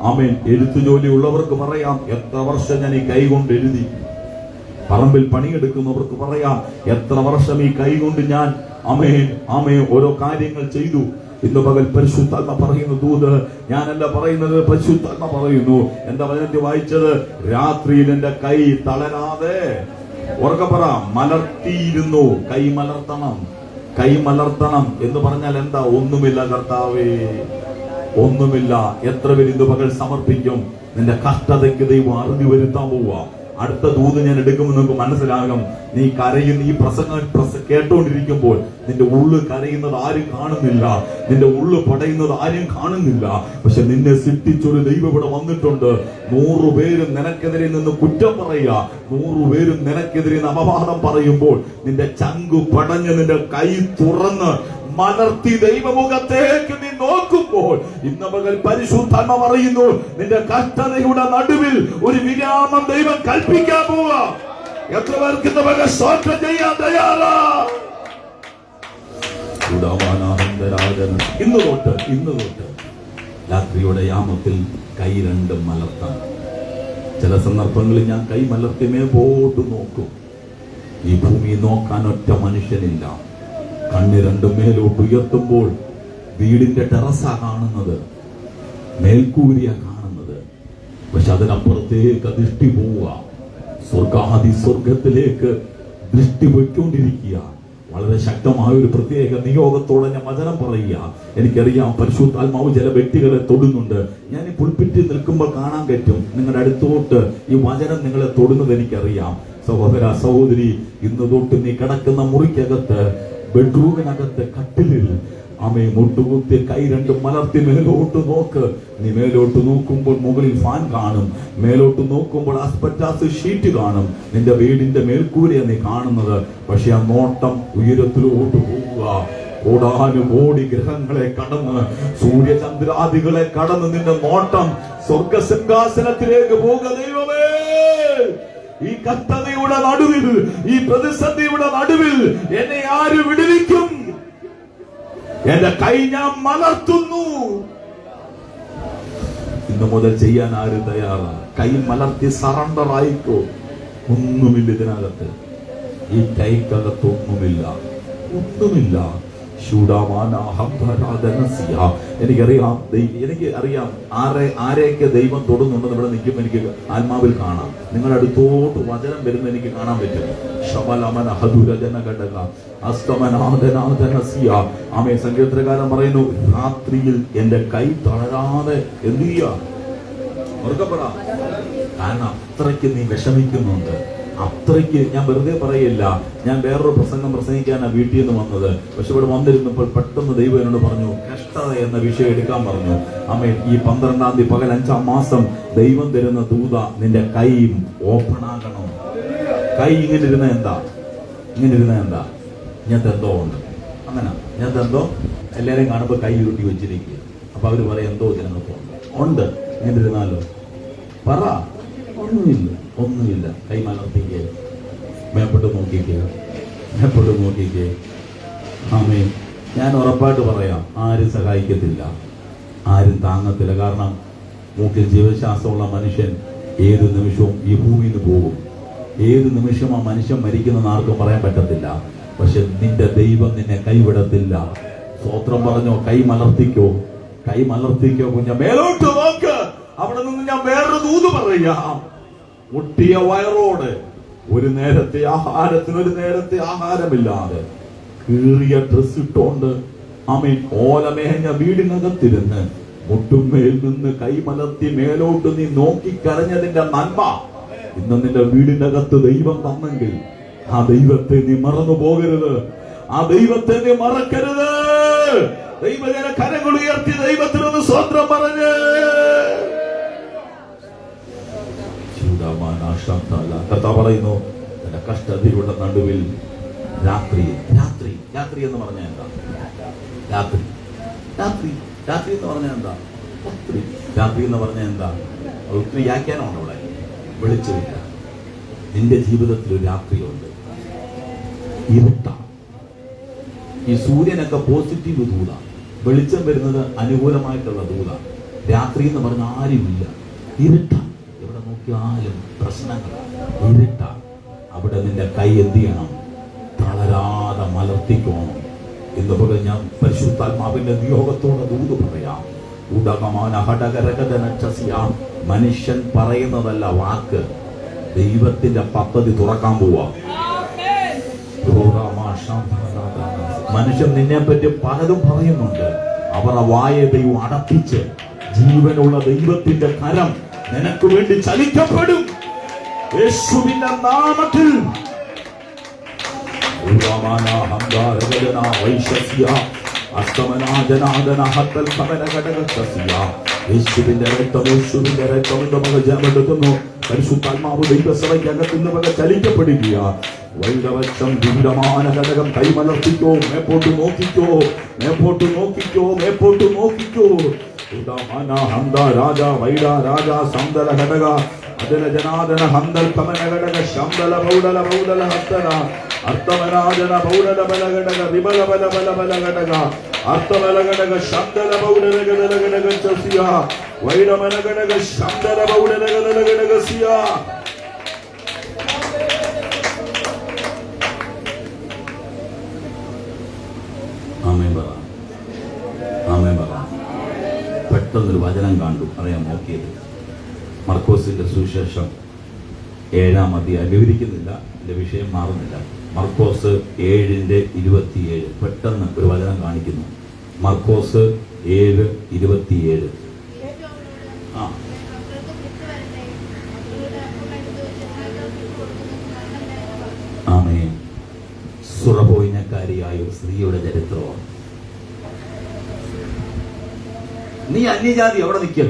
ആമേൻ. എഴുത്തു ജോലിയുള്ളവർക്ക് പറയാം, എത്ര വർഷം ഞാൻ ഈ കൈ കൊണ്ട് എഴുതി. പറമ്പിൽ പണിയെടുക്കുന്നവർക്ക് പറയാം, എത്ര വർഷം ഈ കൈ കൊണ്ട് ഞാൻ ഓരോ കാര്യങ്ങൾ ചെയ്തു. ഇന്ന് പകൽ പരിശുദ്ധാത്മ പറയുന്ന ദൂത് ഞാനല്ല പറയുന്നത്, പരിശുദ്ധാത്മ പറയുന്നു. എന്താ വചനത്തിൽ വായിച്ചത്? രാത്രിയിൽ എന്റെ കൈ തളരാതെ, ഉറക്കെ പറ, മലർത്തിയിരുന്നു. കൈ മലർത്തണം, കൈ മലർത്തണം എന്ന് പറഞ്ഞാൽ എന്താ? ഒന്നുമില്ല കർത്താവേ, ഒന്നുമില്ല. എത്ര പേര് ഇന്ന് പകൽ സമർപ്പിക്കും? നിന്റെ കഷ്ടതയ്ക്ക് ദൈവം അറുതി വരുത്താൻ പോവുക. അടുത്ത ദൂത് ഞാൻ എടുക്കുമ്പോൾ നിങ്ങൾക്ക് മനസ്സിലാകും. നീ കരയുന്ന ഈ പ്രസംഗം കേട്ടോണ്ടിരിക്കുമ്പോൾ നിന്റെ ഉള്ളു കരയുന്നത് ആരും കാണുന്നില്ല, നിന്റെ ഉള്ളു പടയുന്നത് ആരും കാണുന്നില്ല. പക്ഷെ നിന്നെ സൃഷ്ടിച്ചൊരു ദൈവം ഇവിടെ വന്നിട്ടുണ്ട്. 100 പേരും നിനക്കെതിരെ നിന്ന് കുറ്റം പറയുക, 100 പേരും നിനക്കെതിരെ നിന്ന് അപവാദം പറയുമ്പോൾ നിന്റെ ചങ്കു പടഞ്ഞ് നിന്റെ കൈ തുറന്ന് മലർത്തി ദൈവമുഖത്തേക്ക് നീ നോക്കുമ്പോൾ, ഇന്ന് പകൽ പരിശുദ്ധാത്മ പറയുന്നു, നിന്റെ കഷ്ടതയുടെ നടുവിൽ ഒരു വിരാമം ദൈവം കൽപ്പിക്കാൻ പോവുക. എത്ര പേർക്ക് ഇന്ന് പകൽ സ്തോത്രം ചെയ്യാൻ തയ്യാറാ? ഇന്ന് തൊട്ട് രാത്രിയുടെ യാമത്തിൽ കൈ രണ്ടും മലർത്താം. ചില സന്ദർഭങ്ങളിൽ ഞാൻ കൈ മലർത്തി മേപ്പോട്ട് നോക്കും. ഈ ഭൂമി നോക്കാൻ ഒറ്റ മനുഷ്യനില്ല. കണ്ണ് രണ്ടും മേലോട്ട് ഉയർത്തുമ്പോൾ വീടിന്റെ ടെറസാ കാണുന്നത്, മേൽക്കൂരിയ കാണുന്നത്. പക്ഷെ അതിനപ്പുറത്തേക്ക് ദൃഷ്ടി പോവുക, സ്വർഗാദി സ്വർഗത്തിലേക്ക് ദൃഷ്ടി പോയിക്കൊണ്ടിരിക്കുക. വളരെ ശക്തമായ ഒരു പ്രത്യേക നിയോഗത്തോടെ ഞാൻ വചനം പറയുക. എനിക്കറിയാം പരിശുദ്ധാത്മാവ് ചില വ്യക്തികളെ തൊടുന്നുണ്ട്. ഞാൻ ഈ പുൽപ്പിറ്റിൽ നിൽക്കുമ്പോൾ കാണാൻ പറ്റും നിങ്ങളുടെ അടുത്തോട്ട് ഈ വചനം നിങ്ങളെ തൊടുന്നത് എനിക്കറിയാം. സഹോദര സഹോദരി, ഇന്ന് തൊട്ട് നീ കിടക്കുന്ന മുറിക്കകത്ത്, ബെഡ്റൂമിനകത്ത്, കട്ടിലിൽ മുട്ടുകുത്തി കൈ രണ്ടും മലർത്തി മേലോട്ട് നോക്ക്. നീ മേലോട്ട് നോക്കുമ്പോൾ മുകളിൽ ഫാൻ കാണും, മേലോട്ട് നോക്കുമ്പോൾ ആസ്പെറ്റാസ് ഷീറ്റ് കാണും. നിന്റെ വീടിന്റെ മേൽക്കൂരയെ നീ കാണുന്നത്. പക്ഷെ ആ നോട്ടം ഉയരത്തിലോട്ട് പോവുക. കോടാനുകോടി ഗ്രഹങ്ങളെ കടന്ന്, സൂര്യചന്ദ്രാദികളെ കടന്ന് നിന്റെ നോട്ടം സ്വർഗസിംഹാസനത്തിലേക്ക് പോവുക. ദൈവമേ, ഈ കഷ്ടതയുടെ നടുവിൽ, ഈ പ്രതിസന്ധിയുടെ നടുവിൽ എന്നെ ആര് വിടുവിക്കും? എന്റെ കൈ ഞാൻ മലർത്തുന്നു. ഇന്ന് മുതൽ ചെയ്യാൻ ആര് തയ്യാറാ? കൈ മലർത്തി സറണ്ടർ ആയിക്കോ. ഒന്നുമില്ല ഇതിനകത്ത്, ഈ കൈക്കകത്ത് ഒന്നുമില്ല, ഒന്നുമില്ല. എനിക്കറിയാം ആരെയൊക്കെ ദൈവം തൊടുന്നുണ്ടെന്ന് ഇവിടെ നിൽക്കുമ്പോൾ എനിക്ക് ആത്മാവിൽ കാണാം. നിങ്ങളുടെ അടുത്തോട്ട് വചനം വരുന്ന എനിക്ക് കാണാൻ പറ്റും. സങ്കീർത്തനക്കാരൻ പറയുന്നു, രാത്രിയിൽ എന്റെ കൈ തളരാതെ എന്ത് ചെയ്യുക? കാരണം അത്രയ്ക്ക് നീ വിഷമിക്കുന്നുണ്ട്, അത്രയ്ക്ക് ഞാൻ വെറുതെ പറയില്ല. ഞാൻ വേറൊരു പ്രസംഗം പ്രസംഗിക്കാനാണ് വീട്ടിൽ നിന്ന് വന്നത്. പക്ഷെ ഇവിടെ വന്നിരുന്നപ്പോൾ പെട്ടെന്ന് ദൈവം എന്നോട് പറഞ്ഞു, കഷ്ടത എന്ന വിഷയം എടുക്കാൻ പറഞ്ഞു. അമ്മേ, ഈ 12-ാം തീയതി പകൽ 5-ാം മാസം ദൈവം തരുന്ന ദൂത നിന്റെ കൈ ഓപ്പൺ ആകണം. കൈ ഇങ്ങനെ ഇരുന്ന എന്താ, ഇങ്ങനെ ഇരുന്ന എന്താ, ഞാൻ എന്തോ ഉണ്ട്. അങ്ങനെ ഞാൻ എന്തോ എല്ലാവരെയും കാണുമ്പോൾ കൈ ഉരുട്ടി വെച്ചിരിക്കുക. അപ്പൊ അവര് പറയാം എന്തോ ഇതിനകത്ത് ഉണ്ട്. ഇങ്ങനെ ഇരുന്നാലോ, പറ. ഒന്നുമില്ല. കൈ മലർത്തിക്കേ, മേപ്പോട്ട് നോക്കിക്കേ. ആമേൻ. ഞാൻ ഉറപ്പായിട്ട് പറയാം, ആരും സഹായിക്കത്തില്ല, ആരും താങ്ങത്തില്ല. കാരണം മൂക്കിൽ ജീവശാസ്ത്രമുള്ള മനുഷ്യൻ ഏത് നിമിഷവും ഈ ഭൂമിയിൽ നിന്ന് പോകും. ഏത് നിമിഷവും ആ മനുഷ്യൻ മരിക്കുന്നെന്ന് ആർക്കും പറയാൻ പറ്റത്തില്ല. പക്ഷെ നിന്റെ ദൈവം നിന്നെ കൈവിടത്തില്ല. സ്തോത്രം പറഞ്ഞോ. കൈ മലർത്തിക്കോ കുഞ്ഞ. മേലോട്ട് നോക്ക്. അവിടെ നിന്ന് ഞാൻ വേറൊരു ദൂത് പറയാം. മുട്ടിയ വയറോട് ഒരു നേരത്തെ ആഹാരമില്ലാതെ കീറിയ ഡ്രസ് ഇട്ടോണ്ട് ആമേൻ ഓലമേഞ്ഞ വീടിനകത്തിരുന്ന് മുട്ടുമേൽ നിന്ന് കൈമലർത്തി മേലോട്ട് നീ നോക്കിക്കരഞ്ഞതിന്റെ നന്മ ഇന്ന് നിന്റെ വീടിനകത്ത് ദൈവം തന്നെങ്കിൽ ആ ദൈവത്തെ നീ മറന്നു പോകരുത്. ആ ദൈവത്തെ നീ മറക്കരുത്. ദൈവജന കരങ്ങൾ ഉയർത്തി ദൈവത്തിനൊന്ന് സ്വന്തം പറഞ്ഞ് കർത്താവ് പറയുന്നു, എന്റെ കഷ്ടതയുടെ നടുവിൽ രാത്രി എന്ന് പറഞ്ഞാൽ എന്താ? രാത്രി എന്ന് പറഞ്ഞാൽ എന്താ? രാത്രി എന്ന് പറഞ്ഞാൽ എന്താ? ഒത്തിരി വ്യാഖ്യാനമുണ്ട് അവിടെ. വെളിച്ചമില്ല. നിന്റെ ജീവിതത്തിൽ ഒരു രാത്രിയുണ്ട്. ഇരുട്ടാണ്. ഈ സൂര്യനൊക്കെ പോസിറ്റീവ് ദൂത, വെളിച്ചം വരുന്നത് അനുകൂലമായിട്ടുള്ള ദൂത. രാത്രി എന്ന് പറഞ്ഞ ആരുമില്ല, ഇരുട്ടാണ്. എവിടെ നോക്കിയാലും പ്രശ്നങ്ങളാണ്, ഇരുട്ടാണ്. അവിടെ നിന്റെ കൈ എന്ത് ചെയ്യണം? തളരാതെ മലർത്തിക്കോണം. ഇന്ന് പോലെ ഞാൻ പരിശുദ്ധാത്മാവിന്റെ നിയോഗത്തോടെ ദൂത് പറയാം. മനുഷ്യൻ പറയുന്നതല്ല വാക്ക്, ദൈവത്തിന്റെ പദ്ധതി തുറക്കാൻ പോവാ. മനുഷ്യൻ നിന്നെ പറ്റി പലതും പറയുന്നുണ്ട്. അവരുടെ വായെ ദൈവം അടപ്പിച്ച് ജീവനുള്ള ദൈവത്തിന്റെ കരം നിനക്ക് വേണ്ടി ചലിക്കപ്പെടും യേശുവിന്റെ നാമത്തിൽ. യേശുവിന്റെ രക്തം ജയമെടുക്കുന്നു. പരിശുദ്ധാത്മാവ് ദൈവസഭയ്ക്കകത്ത് ഇന്ന് വക ചലിക്കപ്പെടുക. വൈരവശം ദുരിതമാന ഘടകം കൈമലർത്തിക്കോ, മേപ്പോട്ട് നോക്കിക്കോ. രാജ വൈഡ രാജ സന്തല ഘടക അതിന ജനാദന ഹന്തൽ കമന ഘടക ശംദല ബൗഡല ഹസ്തന അർത്ഥമനാജന ബൗഡല ബല ഘടക വിബല ബല ഘടക അർത്ഥബല ഘടക ശംദല ബൗഡല ഘടക ചസിയ വൈഡമന ഘടക ശംദല ബൗഡല ഘടക സിയ. ആമേൻ പറ. പെട്ടെന്നൊരു വചനം കണ്ടു, അറിയാൻ നോക്കിയത്. മർക്കോസിന്റെ സുവിശേഷം 7-ാം അധ്യായം. വിവരിക്കുന്നില്ല, എന്റെ വിഷയം മാറുന്നില്ല. മർക്കോസ് 7:27. പെട്ടെന്ന് ഒരു വചനം കാണിക്കുന്നു. മർക്കോസ് 7:27. ആമേൻ. സുറപോയിനക്കാരിയായ ഒരു സ്ത്രീയുടെ ചരിത്രമാണ്. നീ അന്യജാതി എവിടെ നിൽക്കും?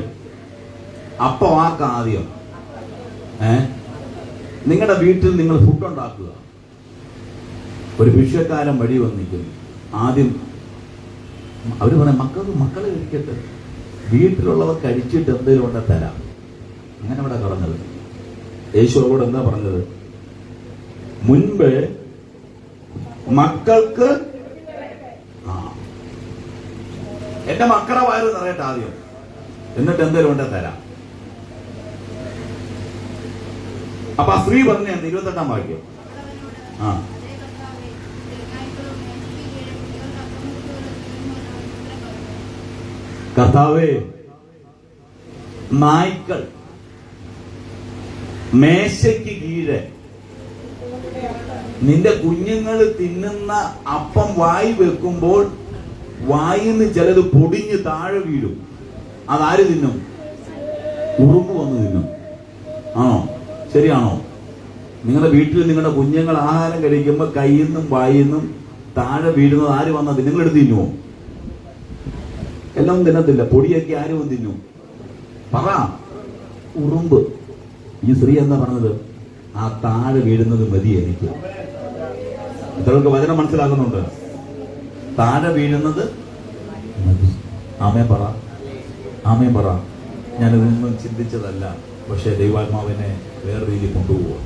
അപ്പൊ ആർക്ക ആദ്യം? നിങ്ങളുടെ വീട്ടിൽ നിങ്ങൾ ഫുഡ് ഉണ്ടാക്കുക. ഒരു ഭിക്ഷക്കാരൻ വഴി വന്നിരിക്കുന്നു. ആദ്യം അവര് പറയാം, മക്കളെ കഴിക്കട്ടെ, വീട്ടിലുള്ളവർ കഴിച്ചിട്ട് എന്തെങ്കിലും ഉണ്ടെ തരാം. അങ്ങനെ ഇവിടെ പറഞ്ഞത്. യേശു അവരോട് എന്താ പറഞ്ഞത്? മുൻപ് മക്കൾക്ക് എന്റെ മക്കളെ വയറ് നിറയട്ടെ ആദ്യം, എന്നിട്ട് എന്തെങ്കിലും ഉണ്ടെ തരാം. അപ്പൊ ആ സ്ത്രീ പറഞ്ഞ 28-ാം വാക്യം. കർത്താവേ, നായ്ക്കൾ മേശയ്ക്ക് കീഴെ നിന്റെ കുഞ്ഞുങ്ങൾ തിന്നുന്ന അപ്പം വായി വെക്കുമ്പോൾ വായിന്ന് ചിലത് പൊടിഞ്ഞ് താഴെ വീഴും. അതാര് തിന്നും? ഉറുമ്പ് വന്ന് തിന്നും. ആണോ? ശരിയാണോ? നിങ്ങളുടെ വീട്ടിൽ നിങ്ങളുടെ കുഞ്ഞുങ്ങൾ ആഹാരം കഴിക്കുമ്പോൾ കയ്യിൽ നിന്നും വായിൽ നിന്നും താഴെ വീഴുന്നത് ആര് വന്നത്? നിങ്ങൾ എടുത്ത് തിന്നുവോ? എല്ലാം തിന്നത്തില്ല. പൊടിയൊക്കെ ആരും തിന്നു. പറ. ഉറുമ്പ്. ഈ സ്ത്രീ എന്താ പറഞ്ഞത്? ആ താഴെ വീഴുന്നത് മതി എനിക്ക്. ഇത്രയൊക്കെ വചനം മനസ്സിലാക്കുന്നുണ്ട്. താഴെ വീഴുന്നത് മതി. ആമേ പറ, ആമേ പറ. ഞാനിതൊന്നും ചിന്തിച്ചതല്ല, പക്ഷെ ദൈവാത്മാവിനെ വേറെ രീതിയിൽ കൊണ്ടുപോകും.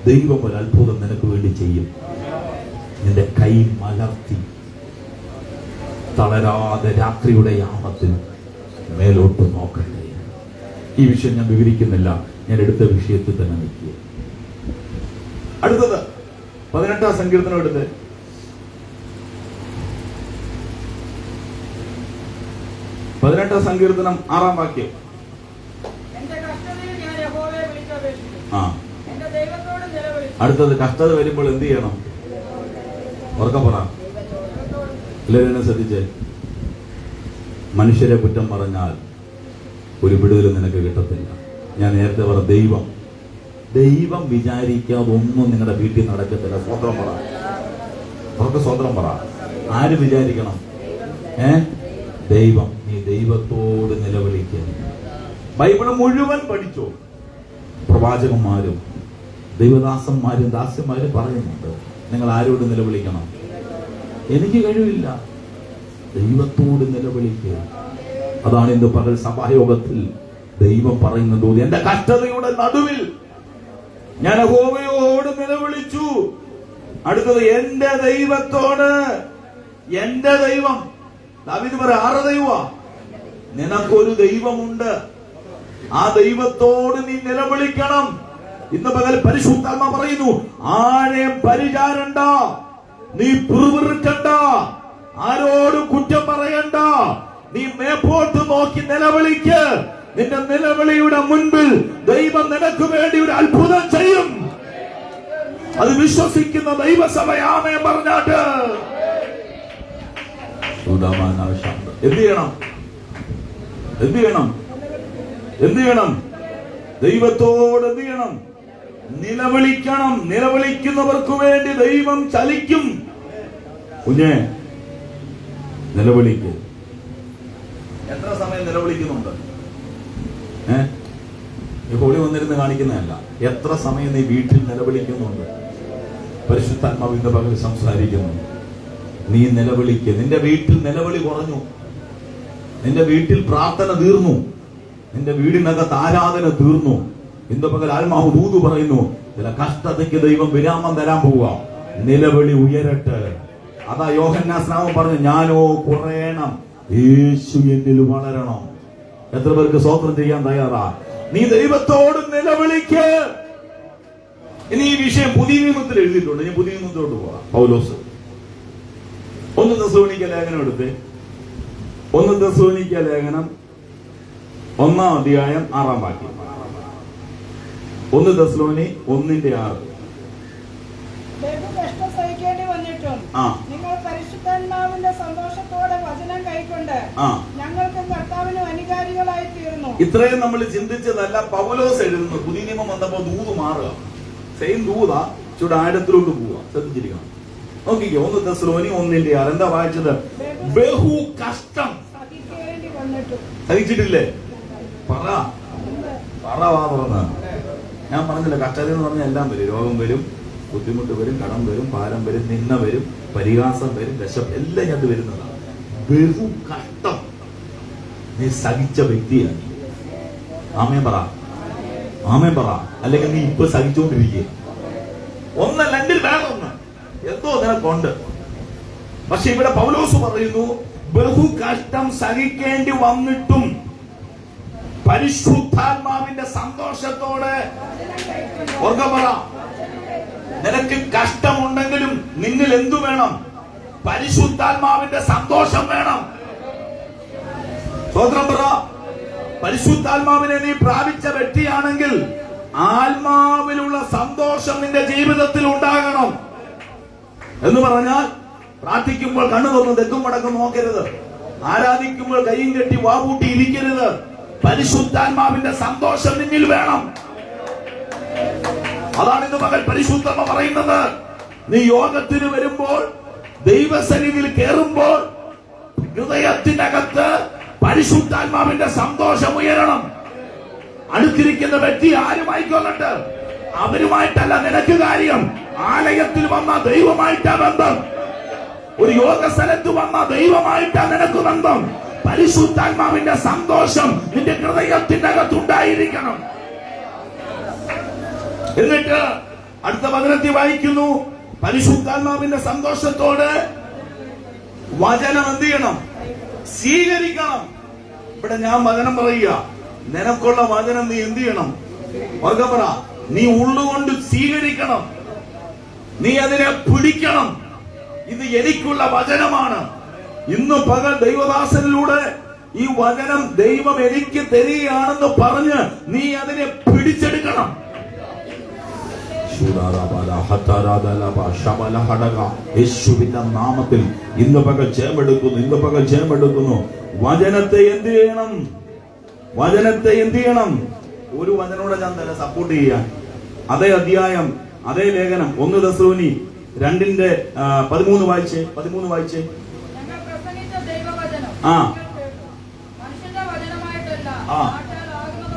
ദൈവം ഒരു അത്ഭുതം നിനക്ക് വേണ്ടി ചെയ്യും. നിന്റെ കൈ മലർത്തി തളരാതെ രാത്രിയുടെ യാമത്തിൽ മേലോട്ട് നോക്കട്ടെ. ഈ വിഷയം ഞാൻ വിവരിക്കുന്നില്ല, ഞാൻ എടുത്ത വിഷയത്തിൽ തന്നെ നിൽക്കുക. അടുത്തത് 18-ാം സങ്കീർത്തനം എടുത്ത് 18-ാം സങ്കീർത്തനം 6-ാം വാക്യം. ആ, അടുത്തത് കഷ്ടത വരുമ്പോൾ എന്ത് ചെയ്യണം? ഉറക്കെ പറ. എല്ലാവരും ശ്രദ്ധിച്ചേ. മനുഷ്യരെ കുറ്റം പറഞ്ഞാൽ ഒരു വിടുതലും നിനക്ക് കിട്ടത്തില്ല. ഞാൻ നേരത്തെ പറഞ്ഞ ദൈവം വിചാരിക്കാതെ ഒന്നും നിങ്ങളുടെ വീട്ടിൽ നടക്കത്തില്ല. സ്വതന്ത്രം പറ. ഉറക്കെ സ്വതന്ത്രം പറ. ആര് വിചാരിക്കണം? ദൈവം. നീ ദൈവത്തോട് നിലവിളിക്കുക. ബൈബിള് മുഴുവൻ പഠിച്ചോ. പ്രവാചകന്മാരും ദൈവദാസന്മാരും ദാസ്യന്മാരും പറയുന്നുണ്ട്, നിങ്ങൾ ആരോട് നിലവിളിക്കണം? എനിക്ക് കഴിവില്ല, ദൈവത്തോട് നിലവിളിക്കുക. അതാണ് ഇന്ന് പകൽ സഭായോഗത്തിൽ ദൈവം പറയുന്നത്. എന്റെ കഷ്ടതയുടെ നടുവിൽ ഞാൻ യഹോവയോട് നിലവിളിച്ചു. അടുത്തത് എന്റെ ദൈവത്തോട്. എന്റെ ദൈവം. ദാവീദ് പറ, ആരുടെ ദൈവമാ? നിനക്കൊരു ദൈവമുണ്ട്. ആ ദൈവത്തോട് നീ നിലവിളിക്കണം. ഇന്ന് പകൽ പരിശുദ്ധാത്മ പറയുന്നു, ആരെയും പരിചാരണ്ട, നീ പിറുപിറുക്കണ്ട, ആരോടും കുറ്റം പറയണ്ട. നീ മേപ്പോട്ട് നോക്കി നിലവിളിക്ക്. നിന്റെ നിലവിളിയുടെ മുൻപിൽ ദൈവം നിനക്ക് വേണ്ടി ഒരു അത്ഭുതം ചെയ്യും. അത് വിശ്വസിക്കുന്ന ദൈവസഭയാമേ പറഞ്ഞാട്ട് എന്ത് ചെയ്യണം? എന്ത് ചെയ്യണം? എന്ത് ചെയ്യണം? ദൈവത്തോട് എന്ത് ചെയ്യണം? നിലവിളിക്കണം. നിലവിളിക്കുന്നവർക്ക് വേണ്ടി ദൈവം ചലിക്കും. കുഞ്ഞെ, നിലവിളിക്ക്. എത്ര സമയം നിലവിളിക്കുന്നുണ്ട്? ഈ ഹോളി വന്നിരുന്ന് കാണിക്കുന്നതല്ല. എത്ര സമയം നീ വീട്ടിൽ നിലവിളിക്കുന്നുണ്ട്? പരിശുദ്ധാത്മാവിന്റെ പകൽ സംസാരിക്കുന്നു. നീ നിലവിളിക്ക്. നിന്റെ വീട്ടിൽ നിലവിളി കുറഞ്ഞു, നിന്റെ വീട്ടിൽ പ്രാർത്ഥന തീർന്നു, നിന്റെ വീടിനകത്ത് ആരാധന തീർന്നു. ഇന്ന് പകൽ ആത്മാവ് ദൂത് പറയുന്നു, ചില കഷ്ടതയ്ക്ക് ദൈവം വിരാമം തരാൻ പോവുക. നിലവിളി ഉയരട്ടെ. അതാ യോഹന്നാൻ സ്നാപകൻ പറഞ്ഞു, ഞാനോ കുറയണം, യേശു എന്നിൽ വളരണം. എത്ര പേർക്ക് സ്തോത്രം ചെയ്യാൻ തയ്യാറാ? നീ ദൈവത്തോട് നിലവിളിക്ക്. ഇനി ഈ വിഷയം പുതിയ നിയമത്തിൽ എഴുതിയിട്ടുണ്ട്. ഞാൻ പുതിയ നിയമത്തിലോട്ട് പോവാം. പൗലോസ് 1 തെസ്സലോനിക്ക ലേഖനം എടുത്ത് 1 തെസ്സലോനിക്ക ലേഖനം 1-ാം അധ്യായം 6-ാം വാക്യം. 1 തെസ്സലോനി 1:6.
നിങ്ങൾ പരിശുദ്ധാത്മാവിന്റെ സന്തോഷത്തോടെ വചനം കൈക്കൊണ്ട് ഞങ്ങൾക്കും കർത്താവിനും അനുകാരികളായി തീർന്നു.
ഇത്രയും നമ്മൾ ചിന്തിച്ചതല്ല പൗലോസ് എഴുതുന്നു. പുതിയ നിയമം വന്നപ്പോ ദൂത് മാറുക. സെയിം ദൂതാ, ചൂട് ആഴത്തിലോട്ട് പോവുക. ശ്രദ്ധിച്ചിരിക്കണം. നോക്കിക്കോ, 1 തെസ്സലോനി 1:6. എന്താ വായിച്ചത്? ബഹു കഷ്ടം സഹിച്ചിട്ടില്ലേ? പറ വാ തുറന്ന്. ഞാൻ പറഞ്ഞില്ല, കഷ്ടത എന്ന് പറഞ്ഞാൽ എല്ലാം വരും. രോഗം വരും, ബുദ്ധിമുട്ട് വരും, കടം വരും, ഭാരം വരും, നിന്ന വരും, പരിഹാസം വരും, വിശപ്പ്, എല്ലാം ഞാൻ വരുന്നതാണ്. ബഹു കഷ്ടം നീ സഹിച്ച വ്യക്തിയാണ്. ആമേൻ പറ, ആമേൻ പറ. അല്ലെങ്കിൽ നീ ഇപ്പൊ സഹിച്ചുകൊണ്ടിരിക്കുക. ഒന്നല്ലെങ്കിൽ വേറെ ഒന്ന് എന്തോ നിനക്കുണ്ട്. പക്ഷെ ഇവിടെ പൗലോസ് പറയുന്നു, ബഹു കഷ്ടം സഹിക്കേണ്ടി വന്നിട്ടും പരിശുദ്ധാത്മാവിന്റെ സന്തോഷത്തോടെ. ഓർക്ക പറ, നിനക്ക് കഷ്ടമുണ്ടെങ്കിലും നിന്നിൽ എന്തു വേണം? പരിശുദ്ധാത്മാവിന്റെ സന്തോഷം വേണം. സ്തോത്രം പറ. പരിശുദ്ധാത്മാവിനെ നീ പ്രാപിച്ച വ്യക്തിയാണെങ്കിൽ ആത്മാവിലുള്ള സന്തോഷം നിന്റെ ജീവിതത്തിൽ ഉണ്ടാകണം. എന്ന് പറഞ്ഞാൽ പ്രാർത്ഥിക്കുമ്പോൾ കണ്ണു തുറന്ന് തെക്കും വടക്കും നോക്കരുത്. ആരാധിക്കുമ്പോൾ കൈയും കെട്ടി വാവൂട്ടി ഇരിക്കരുത്. പരിശുദ്ധാത്മാവിന്റെ സന്തോഷം നിന്നിൽ വേണം. അതാണ് ഇന്ന് പകൽ പരിശുദ്ധമ്മ പറയുന്നത്. നീ യോഗത്തിന് വരുമ്പോൾ, ദൈവസന്നിധിയിൽ കയറുമ്പോൾ ഹൃദയത്തിനകത്ത് പരിശുദ്ധാത്മാവിന്റെ സന്തോഷം ഉയരണം. അടുത്തിരിക്കുന്ന വ്യക്തി ആരുമായിക്കൊള്ളട്ടെ, അവരുമായിട്ടല്ല നിനക്ക് കാര്യം. ആലയത്തിൽ വന്ന ദൈവമായിട്ടാ ബന്ധം. ഒരു യോഗ സ്ഥലത്ത് വന്ന ദൈവമായിട്ടാ നിനക്ക് ബന്ധം. പരിശുദ്ധാത്മാവിന്റെ സന്തോഷം നിന്റെ ഹൃദയത്തിന്റെ അകത്തുണ്ടായിരിക്കണം. എന്നിട്ട് അടുത്ത വചനത്തിൽ വായിക്കുന്നു, പരിശുദ്ധാത്മാവിന്റെ സന്തോഷത്തോടെ വചനം എന്ത് ചെയ്യണം? സ്വീകരിക്കണം. ഇവിടെ ഞാൻ വചനം പറയുക, നിനക്കുള്ള വചനം നീ എന്ത് ചെയ്യണം? പറ, നീ ഉള്ളുകൊണ്ട് സ്വീകരിക്കണം. നീ അതിനെ പിടിക്കണം. ഇത് എനിക്കുള്ള വചനമാണ്. ഇന്ന് പകൽ ദൈവദാസനിലൂടെ ഈ വചനം ദൈവം എനിക്ക് തരികയാണെന്ന് പറഞ്ഞ് നീ അതിനെ പിടിച്ചെടുക്കണം. യേശുവിന്റെ നാമത്തിൽ ഇന്ന് പകൽ ജയമെടുക്കുന്നു. വചനത്തെ എന്ത് ചെയ്യണം? വചനത്തെ എന്ത് ചെയ്യണം? ഒരു വചനോടെ ഞാൻ തന്നെ സപ്പോർട്ട് ചെയ്യാൻ. അതേ അധ്യായം, അതേ ലേഖനം 1 തെസ്സലോനി 2:13 വായിച്ചേ. 13 വായിച്ചേ. ആ
മനുഷ്യന്റെ വചനമായിട്ടല്ല,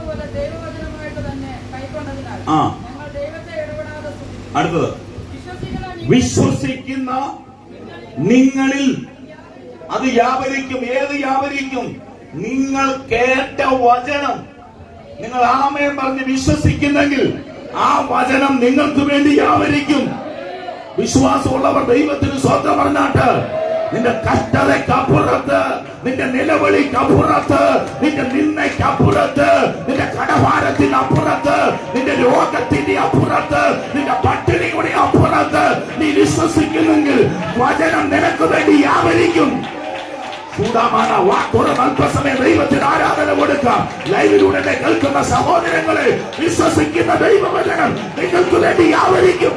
പോലെ ദൈവവചനമായിട്ട് തന്നെ കൈക്കൊണ്ടതിനാൽ ഞങ്ങൾ ദൈവത്തെ ഇടപെടാതെ സൂക്ഷിക്കുന്നു.
അടുത്തത്, വിശ്വസിക്കുന്ന നിങ്ങളിൽ അത് വ്യാപരിക്കും. ഏത് വ്യാപരിക്കും? നിങ്ങൾ കേട്ട വചനം. നിങ്ങൾ ആമേൻ പറഞ്ഞ് വിശ്വസിക്കുന്നെങ്കിൽ ആ വചനം നിങ്ങൾക്ക് വേണ്ടി വ്യാപരിക്കും. വിശ്വാസമുള്ളവർ ദൈവത്തിന് സ്വന്തം പറഞ്ഞാട്ട് നിന്റെ കഷ്ടതയ്ക്കപ്പുറത്ത്, നിന്റെ നിലവിളിക്കപ്പുറത്ത്, നിന്റെ നിന്നയ്ക്കപ്പുറത്ത്, നിന്റെ കടഭാരത്തിനപ്പുറത്ത്, നിന്റെ രോഗത്തിന്റെ അപ്പുറത്ത്, നിന്റെ പട്ടിണിയുടെ അപ്പുറത്ത് നീ വിശ്വസിക്കുന്നെങ്കിൽ വചനം നിനക്ക് വേണ്ടി വ്യാപരിക്കും. ചൂടാമാണ് വാക്കുറം. അല്പസമയം ദൈവത്തിന് ആരാധന കൊടുക്കാം. ലൈവിലൂടെ കേൾക്കുന്ന സഹോദരങ്ങളെ, വിശ്വസിക്കുന്ന ദൈവവചനം നിങ്ങൾക്ക് വേണ്ടി വ്യാപരിക്കും.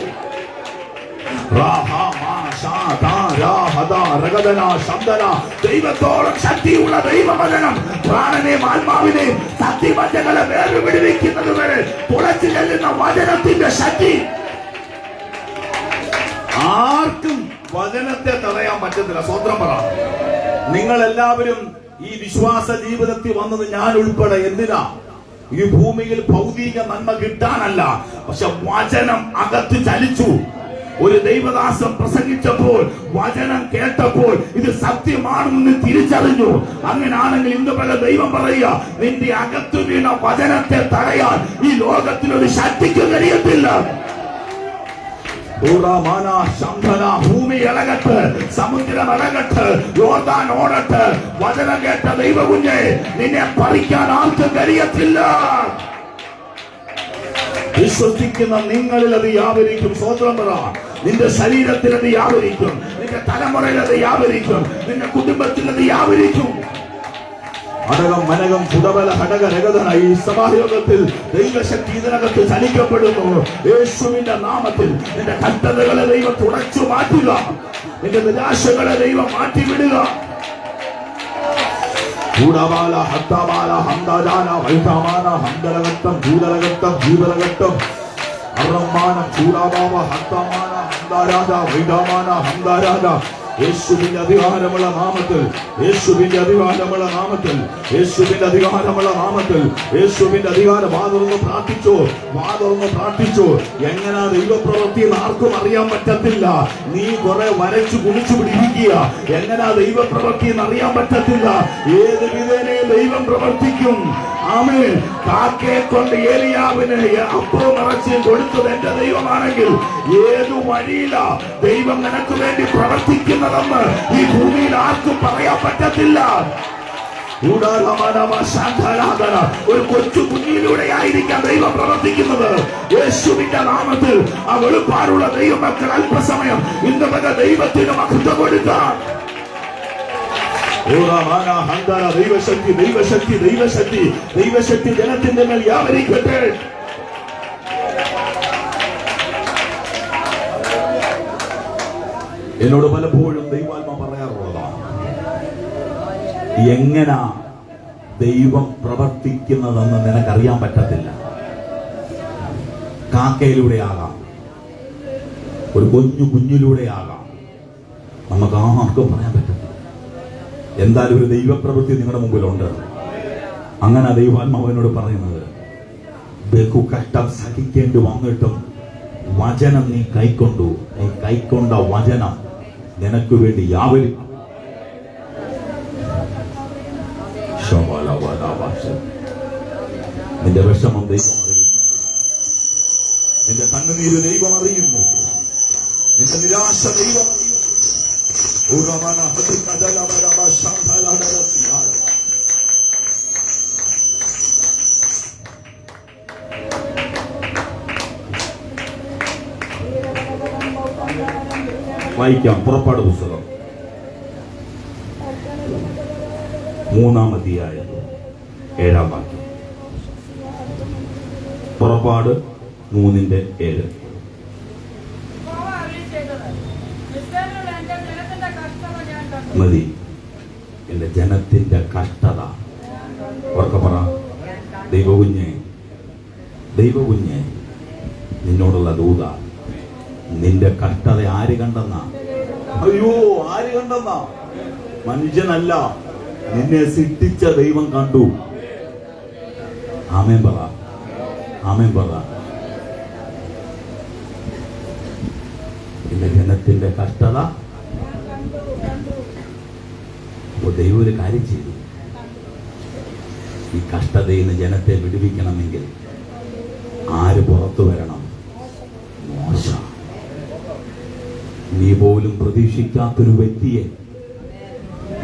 ദൈവത്തോളം ശക്തിയുള്ള ദൈവവചനം പ്രാണനെയും ആത്മാവിനെയും സത്യവചനങ്ങളെ വേർപിടിവിക്കുന്നത് വരെ തുളച്ചു ചെല്ലുന്ന വചനത്തിന്റെ ശക്തി. ആർക്കും വചനത്തെ തടയാൻ പറ്റത്തില്ല. സ്വന്തം പറ. നിങ്ങൾ എല്ലാവരും ഈ വിശ്വാസ ജീവിതത്തിൽ വന്നത് ഞാൻ ഉൾപ്പെടെ എന്തിനാ? ഈ ഭൂമിയിൽ ഭൗതിക നന്മ കിട്ടാനല്ല, പക്ഷെ വചനം അകത്ത് ചലിച്ചു. ഒരു ദൈവദാസൻ പ്രസംഗിച്ചപ്പോൾ, വചനം കേട്ടപ്പോൾ ഇത് സത്യമാണെന്ന് തിരിച്ചറിഞ്ഞു. അങ്ങനാണെങ്കിൽ ഇന്ന് പല ദൈവം പറയുക, നിന്റെ അകത്ത് വീണ വചനത്തെ തടയാൻ ഈ ലോകത്തിലൊരു ശക്തിക്ക് കഴിയത്തില്ല. ഭൂമി ഇളകട്ട്, സമുദ്രം ഇളകട്ട്, യോർദാൻ ഓടട്ട്, വചനം കേട്ട ദൈവകുഞ്ഞെ നിന്നെ പറിക്കാൻ ആർക്കും കഴിയത്തില്ല. വിശ്വസിക്കുന്ന നിങ്ങളിൽ അത് വ്യാപരിക്കും. സ്വതന്ത്രം പറ. നിന്റെ ശരീരത്തിൽ അത് വ്യാപരിക്കും, നിന്റെ തലമുറയിൽ അത് വ്യാപരിക്കും, നിന്റെ കുടുംബത്തിൽ അത് വ്യാപരിക്കും. അടകം മനകം പുടവല ഘടക രഗതന ഈ സഭായോഗത്തിൽ ദൈവശക്തി ഇതിനകത്ത് ചലിക്കപ്പെടുന്നു. യേശുവിന്റെ നാമത്തിൽ നിന്റെ കഷ്ടതകളെ ദൈവം തുടച്ചു മാറ്റുക. നിന്റെ നിരാശകളെ ദൈവം മാറ്റിവിടുക. കൂടവാല ഹത്തവാല ഹന്ദാജാന വൈതാമാന ഹന്തലഘട്ടം ഭൂതലഘട്ടം ജീവലഘട്ടം അറമ്മാന ചൂടാവാവ ഹത്തമാന ഹന്ദാരാജ വൈതാമാന ഹന്ദാരാജ. യേശുവിന്റെ അധികാരമുള്ള നാമത്തിൽ, യേശുവിന്റെ അധികാരമുള്ള നാമത്തിൽ, യേശുവിന്റെ അധികാരമുള്ള നാമത്തിൽ, യേശുവിന്റെ അധികാരം. വാതുറന്ന് പ്രാർത്ഥിച്ചു, വാതുറന്ന് പ്രാർത്ഥിച്ചു. എങ്ങനാ ദൈവപ്രവൃത്തി ആർക്കും അറിയാൻ പറ്റത്തില്ല. നീ കുറെ വരച്ചു കുടിച്ചു പിടിപ്പിക്കുക. എങ്ങനാ ദൈവപ്രവൃത്തി അറിയാൻ പറ്റത്തില്ല. ഏത് വിധേനയും ദൈവം പ്രവർത്തിക്കും. ആമേൻ. കാക്കയെ കൊണ്ട് ഏലിയാവിന് അപ്പവും ഇറച്ചിയും കൊടുത്തത് എന്റെ ദൈവമാണെങ്കിൽ ഏതു വഴിയില ദൈവം നിനക്ക് വേണ്ടി പ്രവർത്തിക്കുന്നതെന്ന് ഈ ഭൂമിയിൽ ആർക്കും പറയാൻ പറ്റത്തില്ല. ഒരു കൊച്ചു കുഞ്ഞിലൂടെ ആയിരിക്കാം ദൈവം പ്രവർത്തിക്കുന്നത്. യേശുവിന്റെ നാമത്തിൽ ആ വെളുപ്പാടുള്ള ദൈവമക്കൾ അല്പസമയം ഇന്ന് വക ദൈവത്തിന് മഹത്വം കൊടുക്കാം. ദൈവശക്തി ദൈവശക്തി ദൈവശക്തി ദൈവശക്തി ജനത്തിന്റെ മേൽ വ്യാപരിക്കട്ടെ. എന്നോട് പലപ്പോഴും ദൈവാത്മ പറയാറുള്ളതാണ്, എങ്ങനാ ദൈവം പ്രവർത്തിക്കുന്നതെന്ന് നിനക്കറിയാൻ പറ്റത്തില്ല. കാക്കയിലൂടെ ആകാം, ഒരു കുഞ്ഞിലൂടെ ആകാം, നമുക്ക് ആർക്കും പറയാൻ പറ്റത്തില്ല. എന്തായാലും ഒരു ദൈവപ്രവൃത്തി നിങ്ങളുടെ മുമ്പിലുണ്ട്. അങ്ങനെ ദൈവാത്മാവിനോട് പറയുന്നത്, ബഹു കഷ്ടം സഹിക്കേണ്ടി വന്നിട്ടും വചനം നീ കൈക്കൊണ്ടു. നീ കൈക്കൊണ്ട വചനം നിനക്ക് വേണ്ടി യാവരും. നിന്റെ വിഷമം ദൈവം അറിയുന്നു, നിന്റെ കണ്ണുനീര് ദൈവം അറിയുന്നു, നിന്റെ നിരാശ ദൈവം വായിക്കാം. പുറപ്പാട് പുസ്തകം 3-ാം അധ്യായം 7-ാം വാക്യം. പുറപ്പാട് 3:7.
യഹോവ അരുളിച്ചെയ്തത്, മിസ്രയീമിലുള്ള എന്റെ ജനത്തിന്റെ കഷ്ടത ഞാൻ കണ്ടു.
മതി, എന്റെ ജനത്തിന്റെ കഷ്ടത. ഉറക്കെ പറ, ദൈവകുഞ്ഞെ, ദൈവകുഞ്ഞെ, നിന്നോടുള്ള ദൂത. നിന്റെ കഷ്ടത ആര് കണ്ടെന്നാ? അയ്യോ, ആര് കണ്ടെന്നാ? മനുഷ്യനല്ല, നിന്നെ സൃഷ്ടിച്ച ദൈവം കണ്ടു. ആമേൻ പറ, ആമേൻ പറ. എന്റെ ജനത്തിന്റെ കഷ്ടത. അപ്പൊ ദൈവം ഒരു കാര്യം ചെയ്തു. ഈ കഷ്ടതയിൽ നിന്ന് ജനത്തെ വിടുവിക്കണമെങ്കിൽ ആര് പുറത്തു വരണം? മോശ. നീ പോലും പ്രതീക്ഷിക്കാത്തൊരു വ്യക്തിയെ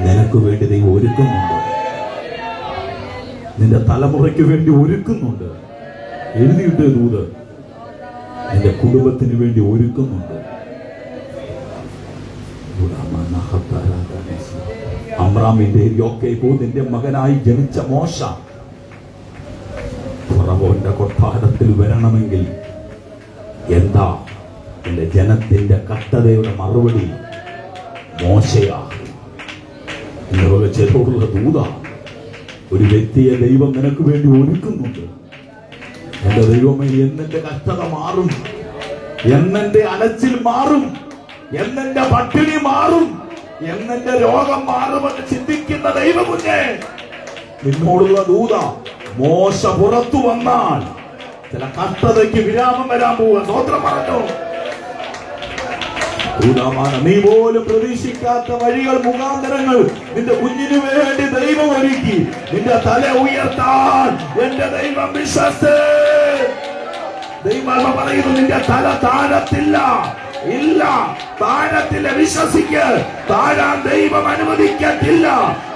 നിനക്ക് വേണ്ടി ദൈവം ഒരുക്കുന്നുണ്ട്. നിന്റെ തലമുറയ്ക്ക് വേണ്ടി ഒരുക്കുന്നുണ്ട്. എഴുതിയിട്ട് ദൂത് നിന്റെ കുടുംബത്തിന് വേണ്ടി ഒരുക്കുന്നുണ്ട്. അമ്രാമിന്റെ യോക്കേബൂദിന്റെ മകനായി ജനിച്ച മോശ ഫറവോന്റെ കൊട്ടാരത്തിൽ വരണമെങ്കിൽ എന്താ? എന്റെ ജനത്തിന്റെ കഷ്ടതയുടെ മറുപടി മോശയാ. എന്നുള്ള ചെറുള്ള ദൂത. ഒരു വ്യക്തിയെ ദൈവം നിനക്ക് വേണ്ടി ഒരുക്കുന്നുണ്ട്. എന്റെ ദൈവമേ, എന്നെ കഷ്ടത മാറും, എന്നെ അലച്ചിൽ മാറും, എന്നെ പട്ടിണി മാറും, എന്നെ രോഗം മാറുമെന്ന് ചിന്തിക്കുന്ന ദൈവകുഞ്ഞെ, നിന്നോടുള്ള ദൂത. മോശ പുറത്തു വന്നാൽ ചില കഷ്ടതയ്ക്ക് വിരാമം വരാൻ പോവുക. സ്വോത്രം പറഞ്ഞു. നീ പോലും പ്രതീക്ഷിക്കാത്ത വഴികൾ, മുഖാന്തരങ്ങൾ നിന്റെ കുഞ്ഞിനു വേണ്ടി ദൈവം ഒരുക്കി. നിന്റെ തല ഉയർത്താൻ എന്റെ ദൈവം വിശ്വസ്തൻ. ദൈവം പറയുന്നു, നിന്റെ തല താഴത്തില്ല. ഇല്ല, താഴത്തില്ല. വിശ്വസിക്ക്, താഴാൻ ദൈവം അനുവദിക്കത്തില്ല.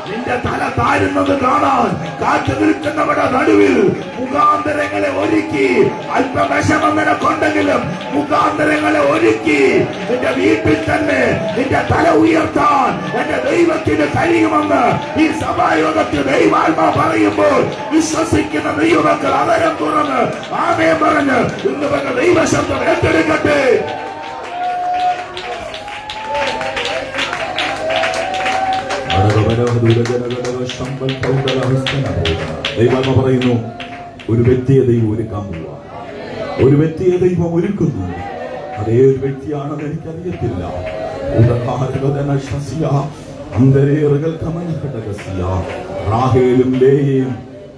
നിന്റെ തല താഴുന്നത് കാണാൻ കാത്തു നിൽക്കുന്നവരുടെ നടുവിൽ മുഖാന്തരങ്ങളെ ഒരുക്കി. അല്പം വിഷമം നിനക്കുണ്ടെങ്കിലും മുഖാന്തരങ്ങളെ ഒരുക്കി. നിന്റെ വീട്ടിൽ തന്നെ നിന്റെ തല ഉയർത്താൻ എന്റെ ദൈവത്തിന് കഴിയുമെന്ന് ഈ സഭായോഗത്തിൽ ദൈവാത്മാ പറയുമ്പോൾ വിശ്വസിക്കുന്ന ദൈവമക്കൾ അതരം തുറന്ന് ആമേൻ പറഞ്ഞ് ഇന്ന് വന്ന ദൈവശബ്ദം ഏറ്റെടുക്കട്ടെ. ദൈവം പറയുന്നു, ഒരു വ്യക്തിയെ ദൈവം ഒരുക്കാൻ പോവുക. ഒരു വ്യക്തിയെ ദൈവം ഒരുക്കുന്നു. അതേ ഒരു വ്യക്തിയാണെന്ന് എനിക്കറിയത്തില്ല. റാഹേലും ലേയയും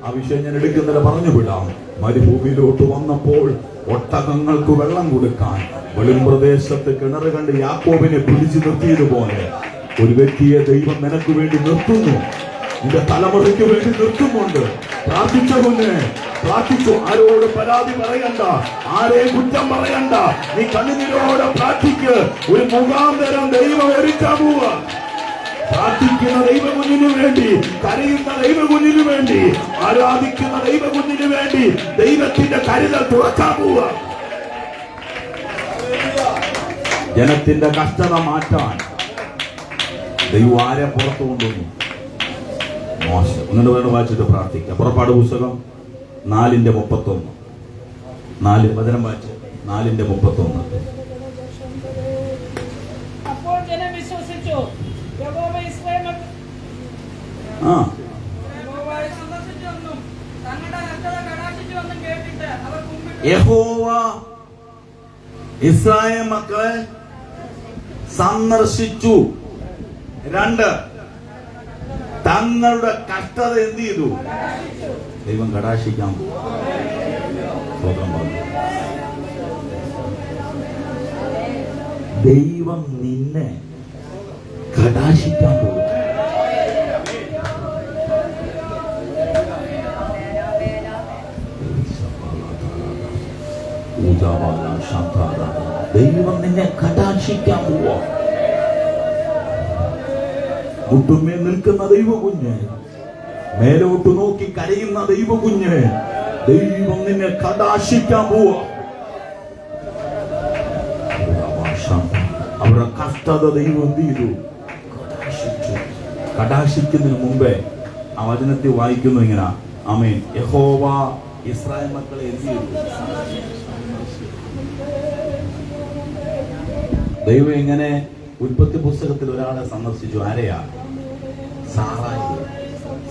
ആ വിഷയം ഞാൻ എടുക്കുന്നില്ല, പറഞ്ഞു വിടാം. മരുഭൂമിയിലോട്ട് വന്നപ്പോൾ ഒട്ടകങ്ങൾക്ക് വെള്ളം കൊടുക്കാൻ വെളിമ്പ്രദേശത്ത് കിണറ് കണ്ട് യാക്കോബിനെ പിടിച്ചു നിർത്തിയതുപോലെ ഒരു വ്യക്തിയെ ദൈവം നിനക്ക് വേണ്ടി നിർത്തുന്നു. നിന്റെ തലമുറയ്ക്ക് വേണ്ടി നിർത്തുന്നുണ്ട്. പ്രാർത്ഥിച്ച കുഞ്ഞെ, പ്രാർത്ഥിച്ചു. ആരോട് പരാതി പറയണ്ട, ആരെയും കുറ്റം പറയണ്ട. നീ കണ്ണുനീരോടെ പ്രാർത്ഥിക്ക്. ഒരു മുഖാന്തരം ദൈവം ഒരുക്കാൻ പോവുക. പ്രാർത്ഥിക്കുന്ന ദൈവകുഞ്ഞിനു വേണ്ടി, കരയുന്ന ദൈവകുഞ്ഞിനു വേണ്ടി, ആരാധിക്കുന്ന ദൈവകുഞ്ഞിനു വേണ്ടി ദൈവത്തിന്റെ കരുതൽ തുറക്കാൻ പോവുക. ജനത്തിന്റെ കഷ്ടത മാറ്റാൻ ദൈവം ആരെ പുറത്തു കൊണ്ടുവന്നു? മോശം. ഒന്നിട്ട് വേണം വായിച്ചിട്ട് പ്രാർത്ഥിക്കാം. പുറപ്പാട് പുസ്തകം 4:31. 4 വചനം വായിച്ച് 4:31.
അപ്പോൾ ജനം വിശ്വസിച്ചു. യഹോവ ഇസ്രായേൽ സന്ദർശിച്ചുവെന്നും തങ്ങളുടെ കഷ്ടത കടാക്ഷിച്ചുവെന്നും കേട്ടിട്ട് അവർ കുമ്പിട്ടു.
യഹോവ ഇസ്രായേൽ മക്കളെ സന്ദർശിച്ചു. 2, തങ്ങളുടെ കഷ്ടത എന്ത് ചെയ്തു? ദൈവം കടാക്ഷിക്കാൻ പോകും. ദൈവം നിന്നെ കടാക്ഷിക്കാൻ പോകും. ദൈവം നിന്നെ കടാക്ഷിക്കാൻ പോവാ. മുട്ടുമേൽ നിൽക്കുന്ന ദൈവ കുഞ്ഞ്, മേലോട്ട് നോക്കി കരയുന്ന ദൈവ കുഞ്ഞ്, ദൈവം നിന്നെ കടാക്ഷിക്കാൻ പോവാ. അവരുടെ കഷ്ടത ദൈവം എന്ത് ചെയ്തു? കടാക്ഷിച്ചു. കടാക്ഷിക്കുന്നതിന് മുമ്പേ ആ വചനത്തിൽ വായിക്കുന്നു ഇങ്ങനെ, ആമേൻ, യഹോവ ഇസ്രായേൽ മക്കളെ എന്ത് ചെയ്തു? ദൈവം ഇങ്ങനെ ഉൽപ്പത്തി പുസ്തകത്തിൽ ഒരാളെ സന്ദർശിച്ചു. ആരെയാ? സാറായി.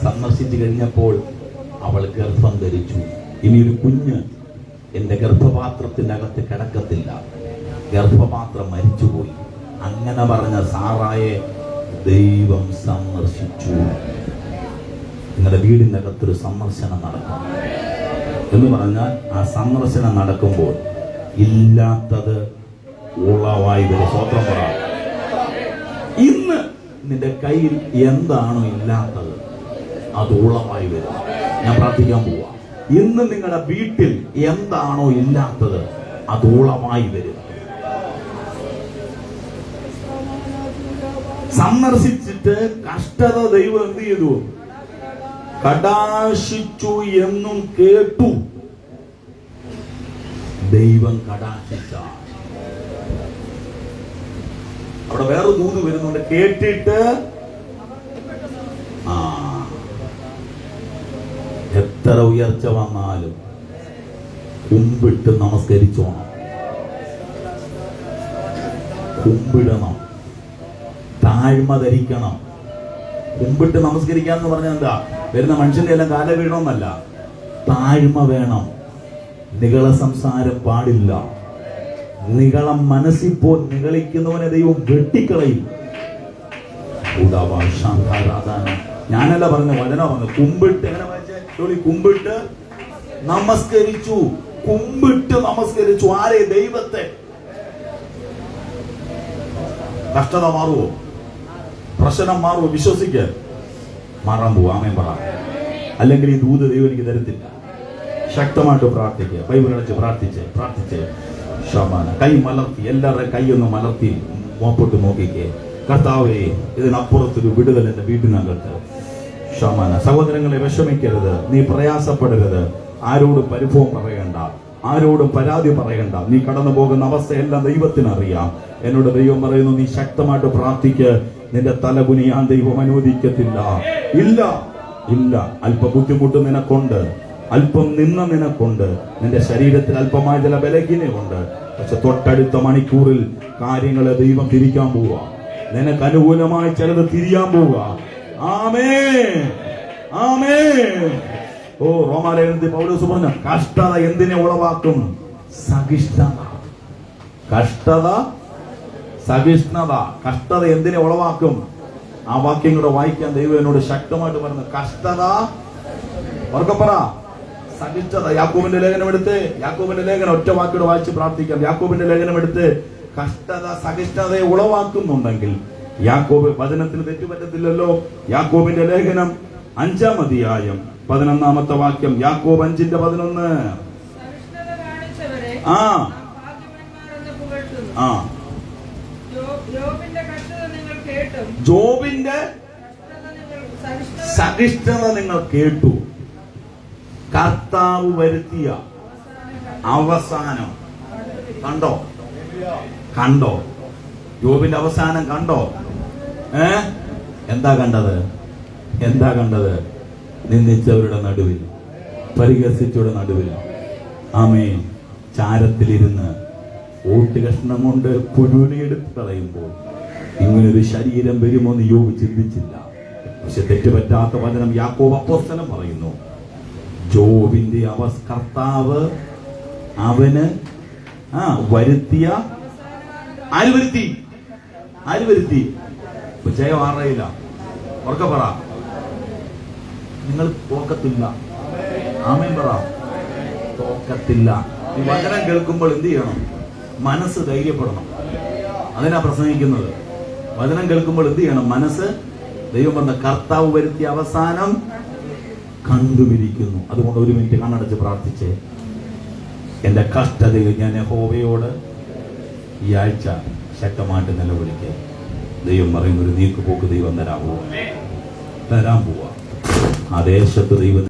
സന്ദർശിച്ചു കഴിഞ്ഞപ്പോൾ അവൾ ഗർഭം ധരിച്ചു. ഇനി ഒരു കുഞ്ഞ് എന്റെ ഗർഭപാത്രത്തിന്റെ അകത്ത് കിടക്കത്തില്ല, ഗർഭപാത്രം മരിച്ചുപോയി. അങ്ങനെ പറഞ്ഞ സാറായെ ദൈവം സന്ദർശിച്ചു. നിങ്ങളുടെ വീടിന്റെ അകത്തൊരു സന്ദർശനം നടക്കും എന്ന് പറഞ്ഞാൽ ആ സന്ദർശനം നടക്കുമ്പോൾ ഇല്ലാത്തത് ഉളവായി വരും. സ്വന്തം പറ, ഇന്ന് നിന്റെ കയ്യിൽ എന്താണോ ഇല്ലാത്തത് അത് ഉളവായി വരും. ഞാൻ പ്രാർത്ഥിക്കാൻ പോവാ. ഇന്ന് നിങ്ങളുടെ വീട്ടിൽ എന്താണോ ഇല്ലാത്തത് അത് ഉളവായി വരും. സന്ദർശിച്ചിട്ട് കഷ്ടത ദൈവം എന്ത് ചെയ്തു? കടാക്ഷിച്ചു എന്നും കേട്ടു. ദൈവം കടാക്ഷിച്ച അവിടെ വേറെ ദൂത് വരുന്നുണ്ട്. കേട്ടിട്ട് എത്ര ഉയർച്ച വന്നാലും കുമ്പിട്ട് നമസ്കരിച്ചോണം. കുമ്പിടണം, താഴ്മ ധരിക്കണം. കുമ്പിട്ട് നമസ്കരിക്കാന്ന് പറഞ്ഞാൽ എന്താ? വരുന്ന മനുഷ്യന്റെ എല്ലാം കാല വീണമെന്നല്ല, താഴ്മ വേണം. നികള സംസാരം പാടില്ല. നികളം മനസ്സിപ്പോ നികളിക്കുന്നവനെ ദൈവം വെട്ടിക്കളയും. ഞാനല്ല പറഞ്ഞ വചന പറഞ്ഞു. കുമ്പിട്ട് എങ്ങനെ വായിച്ചേ? കുമ്പിട്ട് നമസ്കരിച്ചു. കുമ്പിട്ട് നമസ്കരിച്ചു. ആരെ? ദൈവത്തെ. കഷ്ടത മാറുവോ? പ്രശ്നം മാറുവോ? വിശ്വസിക്ക്, മാറാൻ പോവാ. ആമേൻ പറ. അല്ലെങ്കിൽ ഈ ദൂത് ദൈവം എനിക്ക് തരത്തില്ല. ശക്തമായിട്ട് പ്രാർത്ഥിക്കുക. ബൈബിൾ അടച്ച് പ്രാർത്ഥിച്ച് ശമാന കൈ മലർത്തി, എല്ലാവരുടെയും കൈയൊന്ന് മലർത്തി മോപ്പോട്ട് നോക്കിക്കേ. കർത്താവേ, ഇതിനപ്പുറത്തൊരു വിടുതൽ എന്റെ വീട്ടിനകത്ത്. ശമാന സഹോദരങ്ങളെ, വിഷമിക്കരുത്, നീ പ്രയാസപ്പെടരുത്. ആരോടും പരിഭവം പറയണ്ട, ആരോടും പരാതി പറയണ്ട. നീ കടന്നു പോകുന്ന അവസ്ഥയെല്ലാം ദൈവത്തിനറിയാം. എന്നോട് ദൈവം പറയുന്നു, നീ ശക്തമായിട്ട് പ്രാർത്ഥിക്ക്. നിന്റെ തല കുനിയാൻ ദൈവം അനുവദിക്കത്തില്ല. ഇല്ല ഇല്ല. അല്പ ബുദ്ധിമുട്ട് നിനക്കുണ്ട്, അല്പം നിന്ന നിനക്കുണ്ട്, നിന്റെ ശരീരത്തിൽ അല്പമായ ചില ബലഹീനയുണ്ട്. പക്ഷെ തൊട്ടടുത്ത മണിക്കൂറിൽ കാര്യങ്ങളെ ദൈവം തിരിക്കാൻ പോവുക. നിനക്ക് അനുകൂലമായി ചിലത് തിരിയാൻ പോവുക. ആമേൻ, ആമേൻ. ഓ, റോമാലേഖനത്തിൽ പൗലോസ് പറഞ്ഞു, കഷ്ടത എന്തിനെ ഉളവാക്കും? സഹിഷ്ണുത. കഷ്ടത, സഹിഷ്ണുത. കഷ്ടത എന്തിനെ ഉളവാക്കും? ആ വാക്യം കൂടെ വായിക്കാൻ ദൈവം എന്നോട് ശക്തമായിട്ട് പറഞ്ഞു. കഷ്ടത, പറ, സഹിഷ്ണുത. യാക്കോബിന്റെ ലേഖനം എടുത്ത്, യാക്കോബിന്റെ ലേഖനം ഒറ്റ വാക്കിയോട് വായിച്ച് പ്രാർത്ഥിക്കാം. യാക്കോബിന്റെ ലേഖനം എടുത്ത്, കഷ്ടത സഹിഷ്ണുതയെ ഉളവാക്കുന്നുണ്ടെങ്കിൽ യാക്കോബ് വചനത്തിന് തെറ്റുപറ്റത്തില്ലല്ലോ. യാക്കോബിന്റെ ലേഖനം 5-ാം അധ്യായം 11-ാമത്തെ വാക്യം. യാക്കോബ് 5:11. ജോബിന്റെ സഹിഷ്ണുത നിങ്ങൾ കേട്ടു. കർത്താവ് വരുത്തിയ അവസാനം കണ്ടോ? ജോബിന്റെ അവസാനം കണ്ടോ? എന്താ കണ്ടത്? നിന്ദിച്ചവരുടെ നടുവിൽ, പരിഹസിച്ചവരുടെ നടുവിൽ, ആമേൻ, ചാരത്തിലിരുന്ന് ഓട്ടുകഷ്ണം കൊണ്ട് പുഴുവിനെ എടുത്ത് കളയുമ്പോൾ ഇങ്ങനൊരു ശരീരം വരുമോ എന്ന് യോബ് ചിന്തിച്ചില്ല. പക്ഷെ തെറ്റുപറ്റാത്ത വചനം യാക്കോബ് അപ്പോസ്തലൻ പറയുന്നു, ജോബിന്റെ കർത്താവ് അവന് വരുത്തിയ ആര് വരുത്തി ജയം ആറയില്ല. ഉറക്കെ പറ, നിങ്ങൾ തോക്കത്തില്ല. ആമേൻ പറ, തോക്കത്തില്ല. ഈ വചനം കേൾക്കുമ്പോൾ എന്ത് ചെയ്യണം? മനസ്സ് ധൈര്യപ്പെടണം. അതിനാ പ്രസംഗിക്കുന്നത്. വചനം കേൾക്കുമ്പോൾ എന്ത് ചെയ്യണം? മനസ്സ്. ദൈവം പറഞ്ഞ കർത്താവ് വരുത്തിയ അവസാനം കണ്ടുപിടിക്കുന്നു. അതുകൊണ്ട് 1 മിനിറ്റ് കണ്ണടച്ച് പ്രാർത്ഥിച്ചേ. എന്റെ കഷ്ടതയിൽ ഞാൻ യഹോവയോട് ഈ ആഴ്ച ശക്തമായിട്ട് നിലവിളിക്കുക. ദൈവം പറയുന്ന ഒരു നീക്കുപോക്ക് ദൈവം തരാൻ പോവാ. ആ ദേശത്ത് ദൈവം